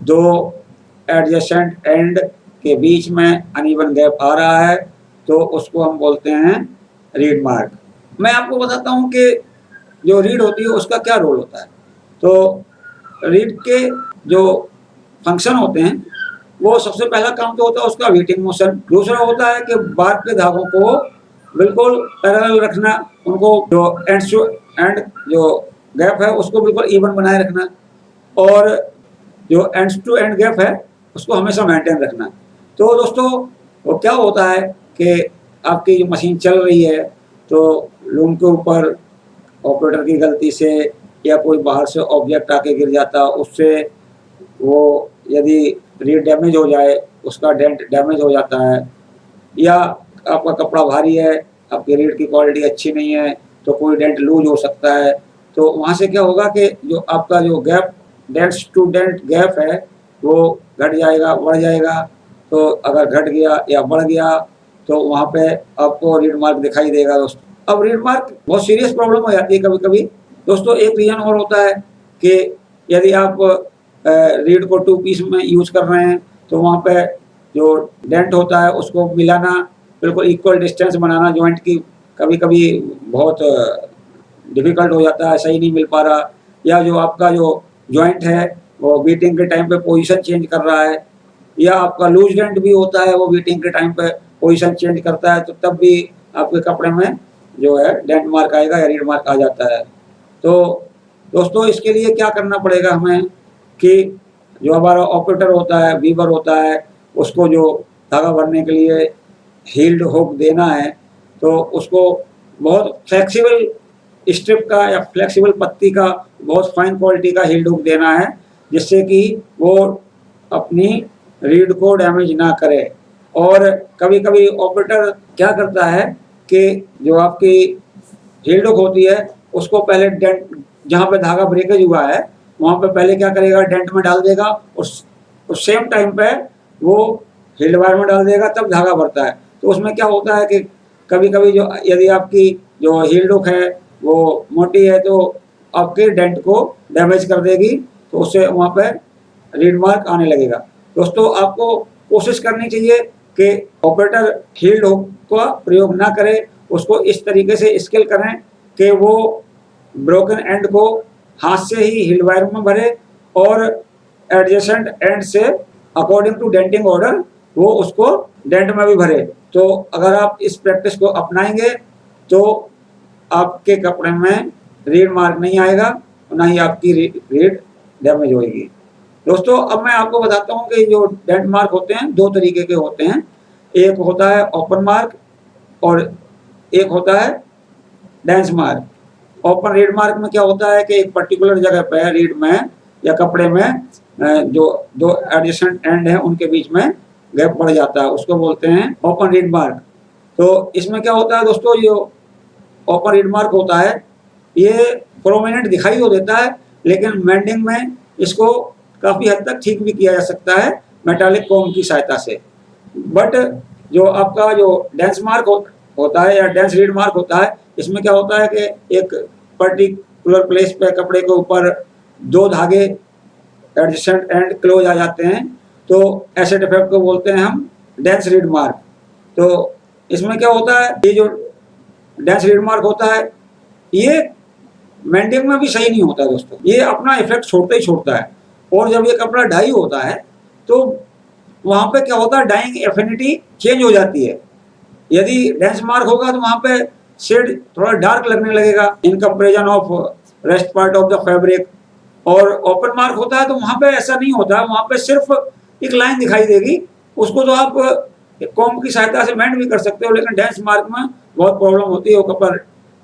दो एडजेसेंट एंड के बीच में अनइवन गैप आ रहा है, तो उसको हम बोलते हैं रीड मार्क। मैं आपको बताता हूँ कि जो रीड होती है उसका क्या रोल होता है। तो रीड के जो फंक्शन होते हैं, वो सबसे पहला काम तो होता है उसका हीटिंग मोशन। दूसरा होता है कि बार के धागों को बिल्कुल पैरेलल रखना, उनको जो एंड टू एंड जो गैप है उसको बिल्कुल इवन बनाए रखना, और जो एंड टू एंड गैप है उसको हमेशा मेंटेन रखना। तो दोस्तों वो क्या होता है कि आपकी जो मशीन चल रही है, तो लूम के ऊपर ऑपरेटर की गलती से या कोई बाहर से ऑब्जेक्ट आके गिर जाता, उससे वो यदि रीड डैमेज हो जाए, उसका डेंट डैमेज हो जाता है, या आपका कपड़ा भारी है, आपकी रीड की क्वालिटी अच्छी नहीं है, तो कोई डेंट लूज हो सकता है। तो वहाँ से क्या होगा कि जो आपका जो gap dents to dent gap है वो घट जाएगा, बढ़ जाएगा। तो अगर घट गया या बढ़ गया तो वहाँ पे आपको रीड मार्क दिखाई देगा दोस्तों। अब रीड मार्क बहुत सीरियस प्रॉब्लम हो जाती है कभी-कभी। दोस्तों एक रीज़न और होता है कि यदि आप रीड को 2 पीस में यूज़ कर रहे हैं, तो वहाँ पे जो डेंट होता है उसको मिलाना, बिल्कुल इक्वल डिस्टेंस बनाना जॉइंट की कभी-कभी बहुत डिफ़िकल्ट हो जाता है, सही नहीं मिल पा रहा, या जो आपका जो जॉइंट है वो बीटिंग के टाइम पे पोजीशन चेंज कर रहा है, या आपका लूज डेंट भी होता है, वो बीटिंग के टाइम पे पोजीशन चेंज करता है, तो तब भी आपके कपड़े में जो है डेंट मार्क आएगा या रीड मार्क आ जाता है। तो दोस्तों इसके लिए क्या करना पड़ेगा हमें कि जो हमारा ऑपरेटर होता है, वीवर होता है, उसको जो धागा भरने के लिए हील्ड हुक देना है, तो उसको बहुत फ्लेक्सिबल स्ट्रिप का या फ्लेक्सिबल पत्ती का बहुत फाइन क्वालिटी का हील्ड हुक देना है, जिससे कि वो अपनी रीड को डैमेज ना करे। और कभी-कभी ऑपरेटर क्या करता है कि जो आपकी हील्ड हुक होती है उसको पहले डेंट जहाँ पे धागा ब्रेकेज हुआ है वहाँ पे पहले क्या करेगा, डेंट में डाल देगा, उस सेम टाइम पे वो हील्ड वायर में डाल देगा, तब धागा भरता है। तो उसमें क्या होता है कि कभी-कभी जो यदि आपकी जो हील्ड हुक है वो मोटी है तो आपके डेंट को डैमेज कर देगी, तो उससे वहाँ पे रीड मार्क आने लगेगा। दोस्तों आपको कोशिश करनी चाहिए कि ऑपरेटर हील्ड हुक का प्रयोग ना करे, उसको इस तरीके से स्केल करें कि वो ब्रोकन एंड को हाथ से ही हील्ड वायर में भरे और एडजेसेंट एंड से अकॉर्डिंग टू डेंटिंग ऑर्डर वो उसको डेंट में भी भरे। तो अगर आप इस प्रैक्टिस को अपनाएंगे तो आपके कपड़े में रीड मार्क नहीं आएगा, ना ही आपकी रीड डैमेज होगी। दोस्तों अब मैं आपको बताता हूँ कि जो डेंट मार्क होते हैं दो तरीके के होते हैं। एक होता है ओपन मार्क और एक होता है dense mark. Open read mark में क्या होता है कि एक पर्टिकुलर जगह पे रीड में या कपड़े में जो दो एडजेसेंट एंड हैं उनके बीच में गैप पड़ जाता है, उसको बोलते हैं ओपन रीड मार्क। तो इसमें क्या होता है दोस्तों, जो ओपन रीड मार्क होता है ये प्रोमिनेंट दिखाई तो देता है, लेकिन मेंडिंग में इसको काफ़ी हद तक ठीक भी किया जा सकता है मेटालिक कोम की सहायता से। बट जो आपका जो डेंस मार्क होता है या डेंस रीड मार्क होता है, इसमें क्या होता है कि एक पर्टिकुलर प्लेस पे कपड़े के ऊपर दो धागे एडजेसेंट एंड क्लोज आ जाते हैं, तो ऐसे डिफेक्ट को बोलते हैं हम डेंस रीड मार्क। तो इसमें क्या होता है, ये जो डेंस रीड मार्क होता है, ये मेंडिंग में भी सही नहीं होता है दोस्तों, ये अपना इफेक्ट छोड़ता ही छोड़ता है। और जब ये कपड़ा डाई होता है तो वहां पे क्या होता है, डाइंग एफिनिटी चेंज हो जाती है। यदि डेंस मार्क होगा तो वहां पे शेड थोड़ा डार्क लगने लगेगा in comparison of rest part of the fabric. और ओपन मार्क होता है तो वहां पे ऐसा नहीं होता, वहां पे सिर्फ एक लाइन दिखाई देगी, उसको तो आप कॉम्ब की सहायता से मेंड भी कर सकते हो, लेकिन डेंस मार्क में बहुत प्रॉब्लम होती है, वो कपड़ा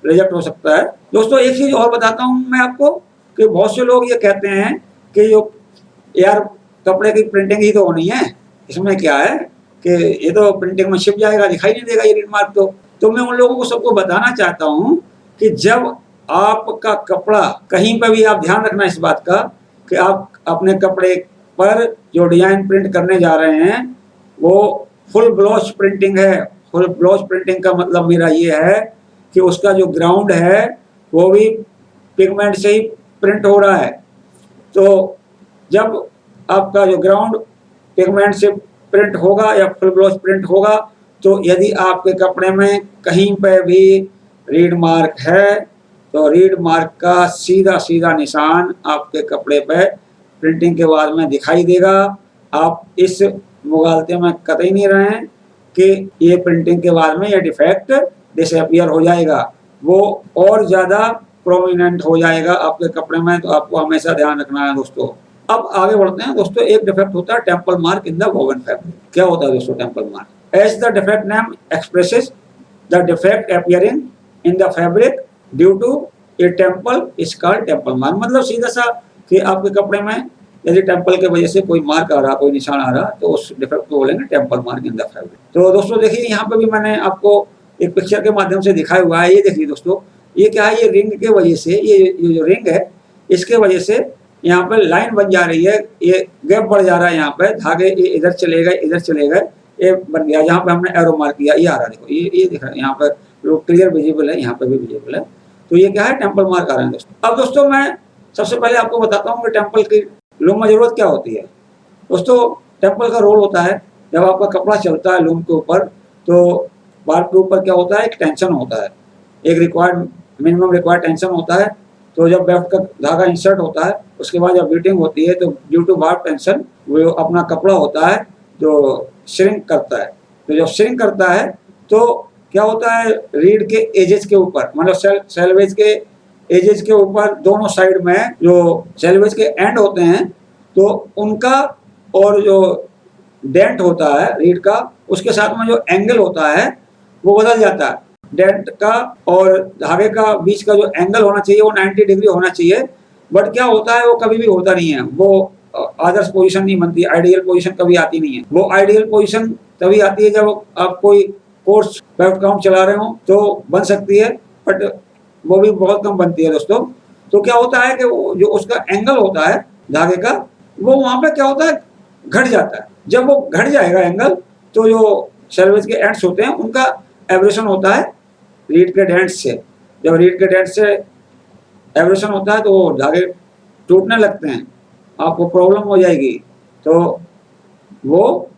रिजेक्ट हो सकता है। दोस्तों एक चीज और बताता हूँ मैं आपको कि बहुत से लोग ये कहते हैं कि जो यार कपड़े की प्रिंटिंग ही तो होनी है, इसमें क्या है कि ये तो प्रिंटिंग में छिप जाएगा, दिखाई नहीं देगा ये रीड मार्क। तो मैं उन लोगों को सबको बताना चाहता हूँ कि जब आपका कपड़ा कहीं पर भी, आप ध्यान रखना इस बात का कि आप अपने कपड़े पर जो डिजाइन प्रिंट करने जा रहे हैं वो फुल ग्लॉस प्रिंटिंग है। फुल ग्लॉस प्रिंटिंग का मतलब मेरा ये है कि उसका जो ग्राउंड है वो भी पिगमेंट से ही प्रिंट हो रहा है। तो जब आपका जो ग्राउंड पिगमेंट से प्रिंट होगा या फुल ग्लॉस प्रिंट होगा, तो यदि आपके कपड़े में कहीं पे भी रीड मार्क है तो रीड मार्क का सीधा सीधा निशान आपके कपड़े पे प्रिंटिंग के बाद में दिखाई देगा। आप इस मुगालते में कतई नहीं रहें कि ये प्रिंटिंग के बाद में ये डिफेक्ट डिसअपियर हो जाएगा, वो और ज़्यादा प्रोमिनेंट हो जाएगा आपके कपड़े में। तो आपको हमेशा ध्यान रखना है दोस्तों। अब आगे बढ़ते हैं दोस्तों। एक डिफेक्ट होता है temple mark in the woven fabric. क्या होता है दोस्तों temple mark? As the defect name expresses the defect appearing in the fabric due to a temple is called temple mark. मतलब सीधा सा कि आपके कपड़े में यदि टेम्पल के वजह से कोई मार्क आ रहा, कोई निशान आ रहा, तो उस डिफेक्ट को बोलेंगे temple mark in the fabric. तो दोस्तों देखिए यहाँ पे भी मैंने आपको एक पिक्चर के माध्यम से दिखाया हुआ है। ये देखिए दोस्तों, ये क्या है, ये रिंग के वजह से, ये जो रिंग है इसके वजह से यहाँ पे लाइन बन जा रही है, ये गैप बढ़ जा रहा है। यहाँ पे धागे ये इधर चले गए, इधर चले गए, ये बन गया। जहाँ पे हमने एरो मार्क किया ये आ रहा है, देखो ये दिख रहा है, यहाँ पर क्लियर विजिबल है, यहाँ पे भी विजिबल है। तो ये क्या है, टेम्पल मार्क आ रहा है दोस्तों। अब दोस्तों मैं सबसे पहले आपको बताता हूँ कि टेम्पल की लूम में जरूरत क्या होती है। दोस्तों टेम्पल का रोल होता है, जब आपका कपड़ा चलता है लूम के ऊपर तो बार के ऊपर क्या होता है, एक टेंशन होता है, एक रिक्वायर्ड मिनिमम रिक्वायर्ड टेंशन होता है। तो जब वेफ्ट का धागा इंसर्ट होता है उसके बाद जब बीटिंग होती है तो ड्यू टू वार्प टेंशन वो अपना कपड़ा होता है जो श्रिंक करता है। तो जब श्रिंक करता है तो क्या होता है, रीड के एजेस के ऊपर, मतलब सेलवेज के एजेस के ऊपर दोनों साइड में जो सेलवेज के एंड होते हैं तो उनका और जो डेंट होता है रीड का, उसके साथ में जो एंगल होता है वो बदल जाता है। डेंट का और धागे का बीच का जो एंगल होना चाहिए वो 90 डिग्री होना चाहिए, बट क्या होता है वो कभी भी होता नहीं है, वो आदर्श पोजीशन नहीं बनती, आइडियल पोजीशन कभी आती नहीं है। वो आइडियल पोजीशन तभी आती है जब आप कोई कोर्स वेफ्ट काउंट चला रहे हो तो बन सकती है, बट वो भी बहुत कम बनती है दोस्तों। तो क्या होता है कि जो उसका एंगल होता है धागे का, वो वहां पे क्या होता है, घट जाता है। जब वो घट जाएगा एंगल तो जो सेलवेज के एंड्स होते हैं उनका एब्रेशन होता है रीड के डेंट से। जब रीड के डेंट से एब्रेशन होता है तो वो धागे टूटने लगते हैं, आपको प्रॉब्लम हो जाएगी, तो वो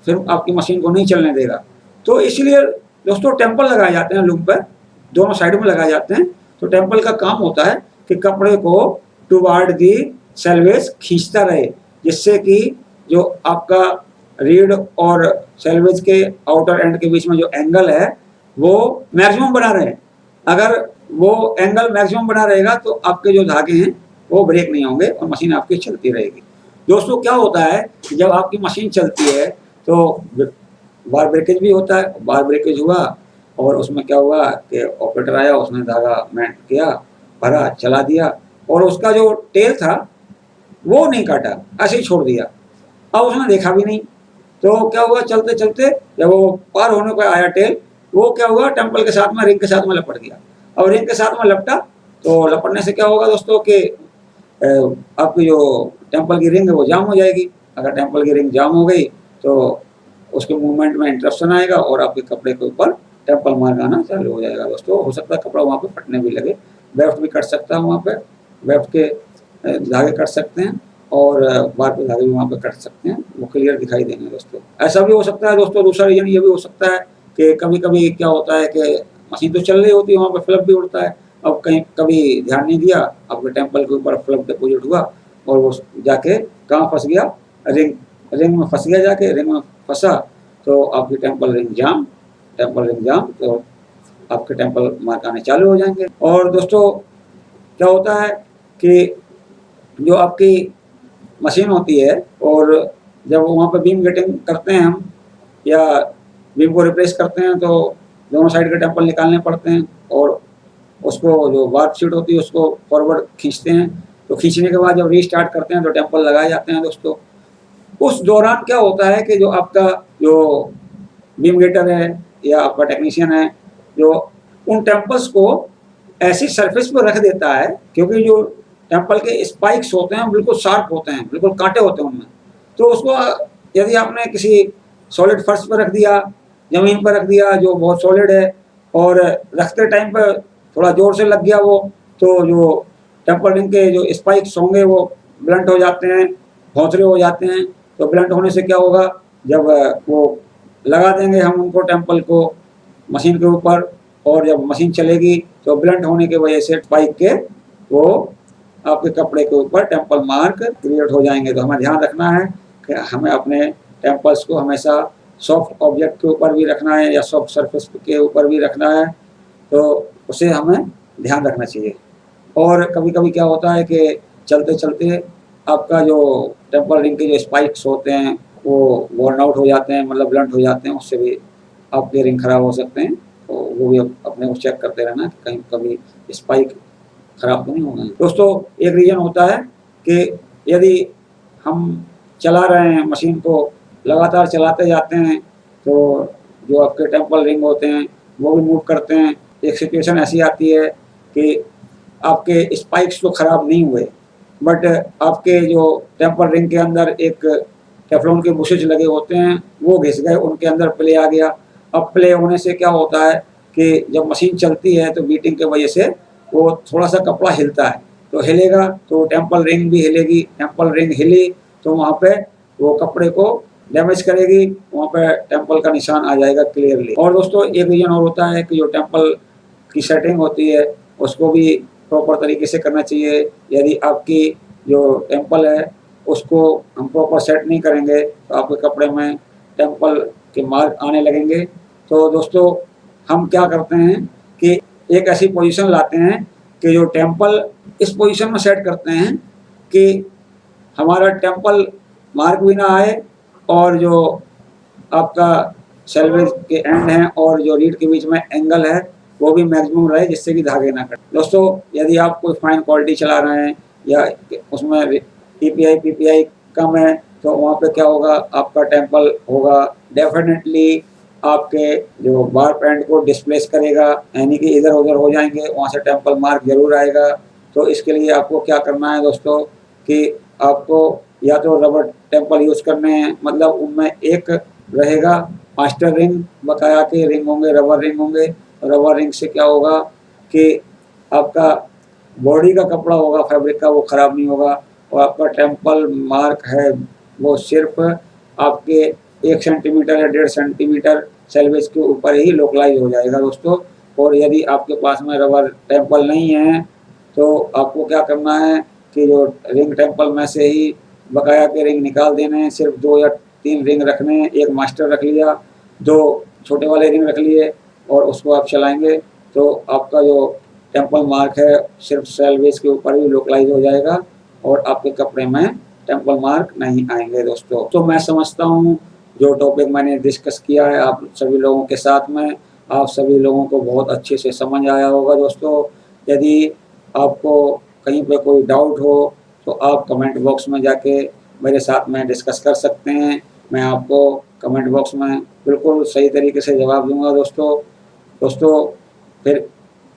फिर आपकी मशीन को नहीं चलने देगा। तो इसलिए दोस्तों टेम्पल लगाए जाते हैं लूम पर, दोनों साइड में लगाए जाते हैं। तो टेम्पल का काम होता है कि कपड़े को टुवार्ड दी सेलवेज खींचता रहे, जिससे कि जो आपका रीड और सेलवेज के आउटर एंड के बीच में जो एंगल है वो मैक्सिमम बना रहे। अगर वो एंगल मैक्सिमम बना रहेगा तो आपके जो धागे हैं वो ब्रेक नहीं होंगे और मशीन आपकी चलती रहेगी। दोस्तों क्या होता है कि जब आपकी मशीन चलती है तो बार ब्रेकेज भी होता है। बार ब्रेकेज हुआ और उसमें क्या हुआ कि ऑपरेटर आया, उसने धागा मेंट किया, भरा, चला दिया, और उसका जो टेल था वो नहीं काटा, ऐसे ही छोड़ दिया। अब उसने देखा भी नहीं, तो क्या हुआ, चलते चलते जब वो पार होने पर आया टेल, वो क्या हुआ, टेम्पल के साथ में, रिंग के साथ में लपट गया। अब रिंग के साथ में लपटा तो लपटने से क्या होगा दोस्तों कि आपकी जो टेम्पल की रिंग है वो जाम हो जाएगी। अगर टेम्पल की रिंग जाम हो गई तो उसके मूवमेंट में इंटरप्शन आएगा और आपके कपड़े के ऊपर टेम्पल मार्क आना चालू हो जाएगा दोस्तों। हो सकता है कपड़ा वहाँ पे फटने भी लगे, वेफ्ट भी कट सकता है, वहाँ पे वेफ्ट के धागे कट सकते हैं और बार के धागे भी वहाँ पे कट सकते हैं, वो क्लियर दिखाई देंगे दोस्तों। ऐसा भी हो सकता है दोस्तों, दूसरा रीजन ये भी हो सकता है कि कभी कभी क्या होता है कि मशीन तो चल रही होती है, वहाँ पे फ्लप भी उड़ता है। अब कहीं कभी ध्यान नहीं दिया, आपके टेम्पल के ऊपर फ्लप डिपॉजिट हुआ और वो जाके कहाँ फँस गया, रिंग रिंग में फँस गया, जाके रिंग में फँसा तो आपकी टेम्पल रिंग जाम, तो आपके टेम्पल मार्क आने चालू हो जाएंगे। और दोस्तों क्या होता है कि जो आपकी मशीन होती है और जब वहाँ पे बीम गेटिंग करते हैं हम या बीम को रिप्लेस करते हैं तो दोनों साइड के टेम्पल निकालने पड़ते हैं और उसको जो वार्प शीट होती है उसको फॉरवर्ड खींचते हैं। तो खींचने के बाद जब रीस्टार्ट करते हैं तो टेम्पल लगाए जाते हैं दोस्तों। उस दौरान क्या होता है कि जो आपका जो बीम गेटर है या आपका टेक्नीशियन है, जो उन टेम्पल्स को ऐसी सरफेस पर रख देता है, क्योंकि जो टेम्पल के स्पाइक्स होते हैं बिल्कुल शार्प होते हैं, बिल्कुल कांटे होते हैं उनमें। तो उसको यदि आपने किसी सॉलिड फर्श पर रख दिया, ज़मीन पर रख दिया जो बहुत सॉलिड है और रखते टाइम पर थोड़ा ज़ोर से लग गया वो, तो जो टेम्पल रिंग के जो स्पाइक्स होंगे वो ब्लंट हो जाते हैं, भौंचरे हो जाते हैं। तो ब्लंट होने से क्या होगा, जब वो लगा देंगे हम उनको टेम्पल को मशीन के ऊपर और जब मशीन चलेगी तो ब्लंट होने की वजह से स्पाइक के वो आपके कपड़े के ऊपर टेम्पल मार्क क्रिएट हो जाएंगे। तो हमें ध्यान रखना है कि हमें अपने टेम्पल्स को हमेशा सॉफ्ट ऑब्जेक्ट के ऊपर भी रखना है या सॉफ्ट सरफेस के ऊपर भी रखना है, तो उसे हमें ध्यान रखना चाहिए। और कभी-कभी क्या होता है कि चलते-चलते आपका जो टेम्पल रिंग के जो स्पाइक्स होते हैं वो वॉर्न आउट हो जाते हैं, मतलब ब्लंट हो जाते हैं, उससे भी आपके रिंग खराब हो सकते हैं। तो वो भी अपने को चेक करते रहना कि कहीं कभी स्पाइक खराब तो नहीं हो गए। दोस्तों एक रीज़न होता है कि यदि हम चला रहे हैं मशीन को, लगातार चलाते जाते हैं तो जो आपके टेम्पल रिंग होते हैं वो भी मूव करते हैं। एक सिचुएशन ऐसी आती है कि आपके स्पाइक्स तो खराब नहीं हुए, बट आपके जो टेम्पल रिंग के अंदर एक टेफ्लॉन के बुशेज लगे होते हैं वो घिस गए, उनके अंदर प्ले आ गया। अब प्ले होने से क्या होता है कि जब मशीन चलती है तो बीटिंग की वजह से वो थोड़ा-सा कपड़ा हिलता है, तो हिलेगा तो टेम्पल रिंग भी हिलेगी। टेम्पल रिंग हिली तो वहाँ पे वो कपड़े को डैमेज करेगी, वहाँ पे टेम्पल का निशान आ जाएगा क्लियरली। और दोस्तों एक रीज़न और होता है कि जो टेम्पल की सेटिंग होती है उसको भी प्रॉपर तरीके से करना चाहिए। यदि आपकी जो टेम्पल है उसको हम प्रॉपर सेट नहीं करेंगे तो आपके कपड़े में टेम्पल के मार्क आने लगेंगे। तो दोस्तों हम क्या करते हैं कि एक ऐसी पोजीशन लाते हैं कि जो टेम्पल इस पोजीशन में सेट करते हैं कि हमारा टेम्पल मार्क भी ना आए और जो आपका सेल्वेज के एंड हैं और जो रीड के बीच में एंगल है वो भी मैक्सिमम रहे, जिससे कि धागे ना कटें। दोस्तों यदि आप कोई फाइन क्वालिटी चला रहे हैं या उसमें टीपीआई पीपीआई कम है तो वहाँ पे क्या होगा, आपका टेम्पल होगा डेफिनेटली आपके जो बार एंड को डिस्प्लेस करेगा, यानी कि इधर उधर हो जाएंगे, वहाँ से टेम्पल मार्क जरूर आएगा। तो इसके लिए आपको क्या करना है दोस्तों कि आपको या तो रबर टेम्पल यूज़ करने हैं, मतलब उनमें एक रहेगा मास्टर रिंग, बकाया के रिंग होंगे, रबर रिंग होंगे। रबर रिंग से क्या होगा कि आपका बॉडी का कपड़ा होगा फैब्रिक का वो ख़राब नहीं होगा और आपका टेम्पल मार्क है वो सिर्फ आपके 1 सेंटीमीटर या 1.5 सेंटीमीटर सेल्वेज के ऊपर ही लोकलाइज हो जाएगा दोस्तों। और यदि आपके पास में रबर टेम्पल नहीं है तो आपको क्या करना है कि जो रिंग टेम्पल में से ही बकाया के रिंग निकाल देने हैं, सिर्फ 2 या 3 रिंग रखने हैं। एक मास्टर रख लिया, 2 छोटे वाले रिंग रख लिए और उसको आप चलाएंगे तो आपका जो टेम्पल मार्क है सिर्फ सेल्वेज के ऊपर ही लोकलाइज हो जाएगा और आपके कपड़े में टेम्पल मार्क नहीं आएंगे दोस्तों। तो मैं समझता हूँ जो टॉपिक मैंने डिस्कस किया है आप सभी लोगों के साथ में, आप सभी लोगों को बहुत अच्छे से समझ आया होगा दोस्तों। यदि आपको कहीं पे कोई डाउट हो तो आप कमेंट बॉक्स में जाके मेरे साथ में डिस्कस कर सकते हैं। मैं आपको कमेंट बॉक्स में बिल्कुल सही तरीके से जवाब दूंगा दोस्तों फिर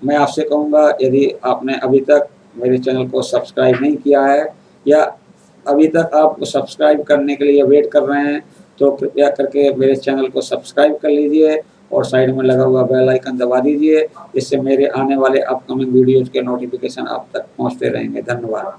मैं आपसे कहूँगा यदि आपने अभी तक मेरे चैनल को सब्सक्राइब नहीं किया है या अभी तक आप सब्सक्राइब करने के लिए वेट कर रहे हैं तो कृपया करके मेरे चैनल को सब्सक्राइब कर लीजिए और साइड में लगा हुआ बेल आइकन दबा दीजिए, इससे मेरे आने वाले अपकमिंग वीडियोज़ के नोटिफिकेशन आप तक पहुँचते रहेंगे। धन्यवाद।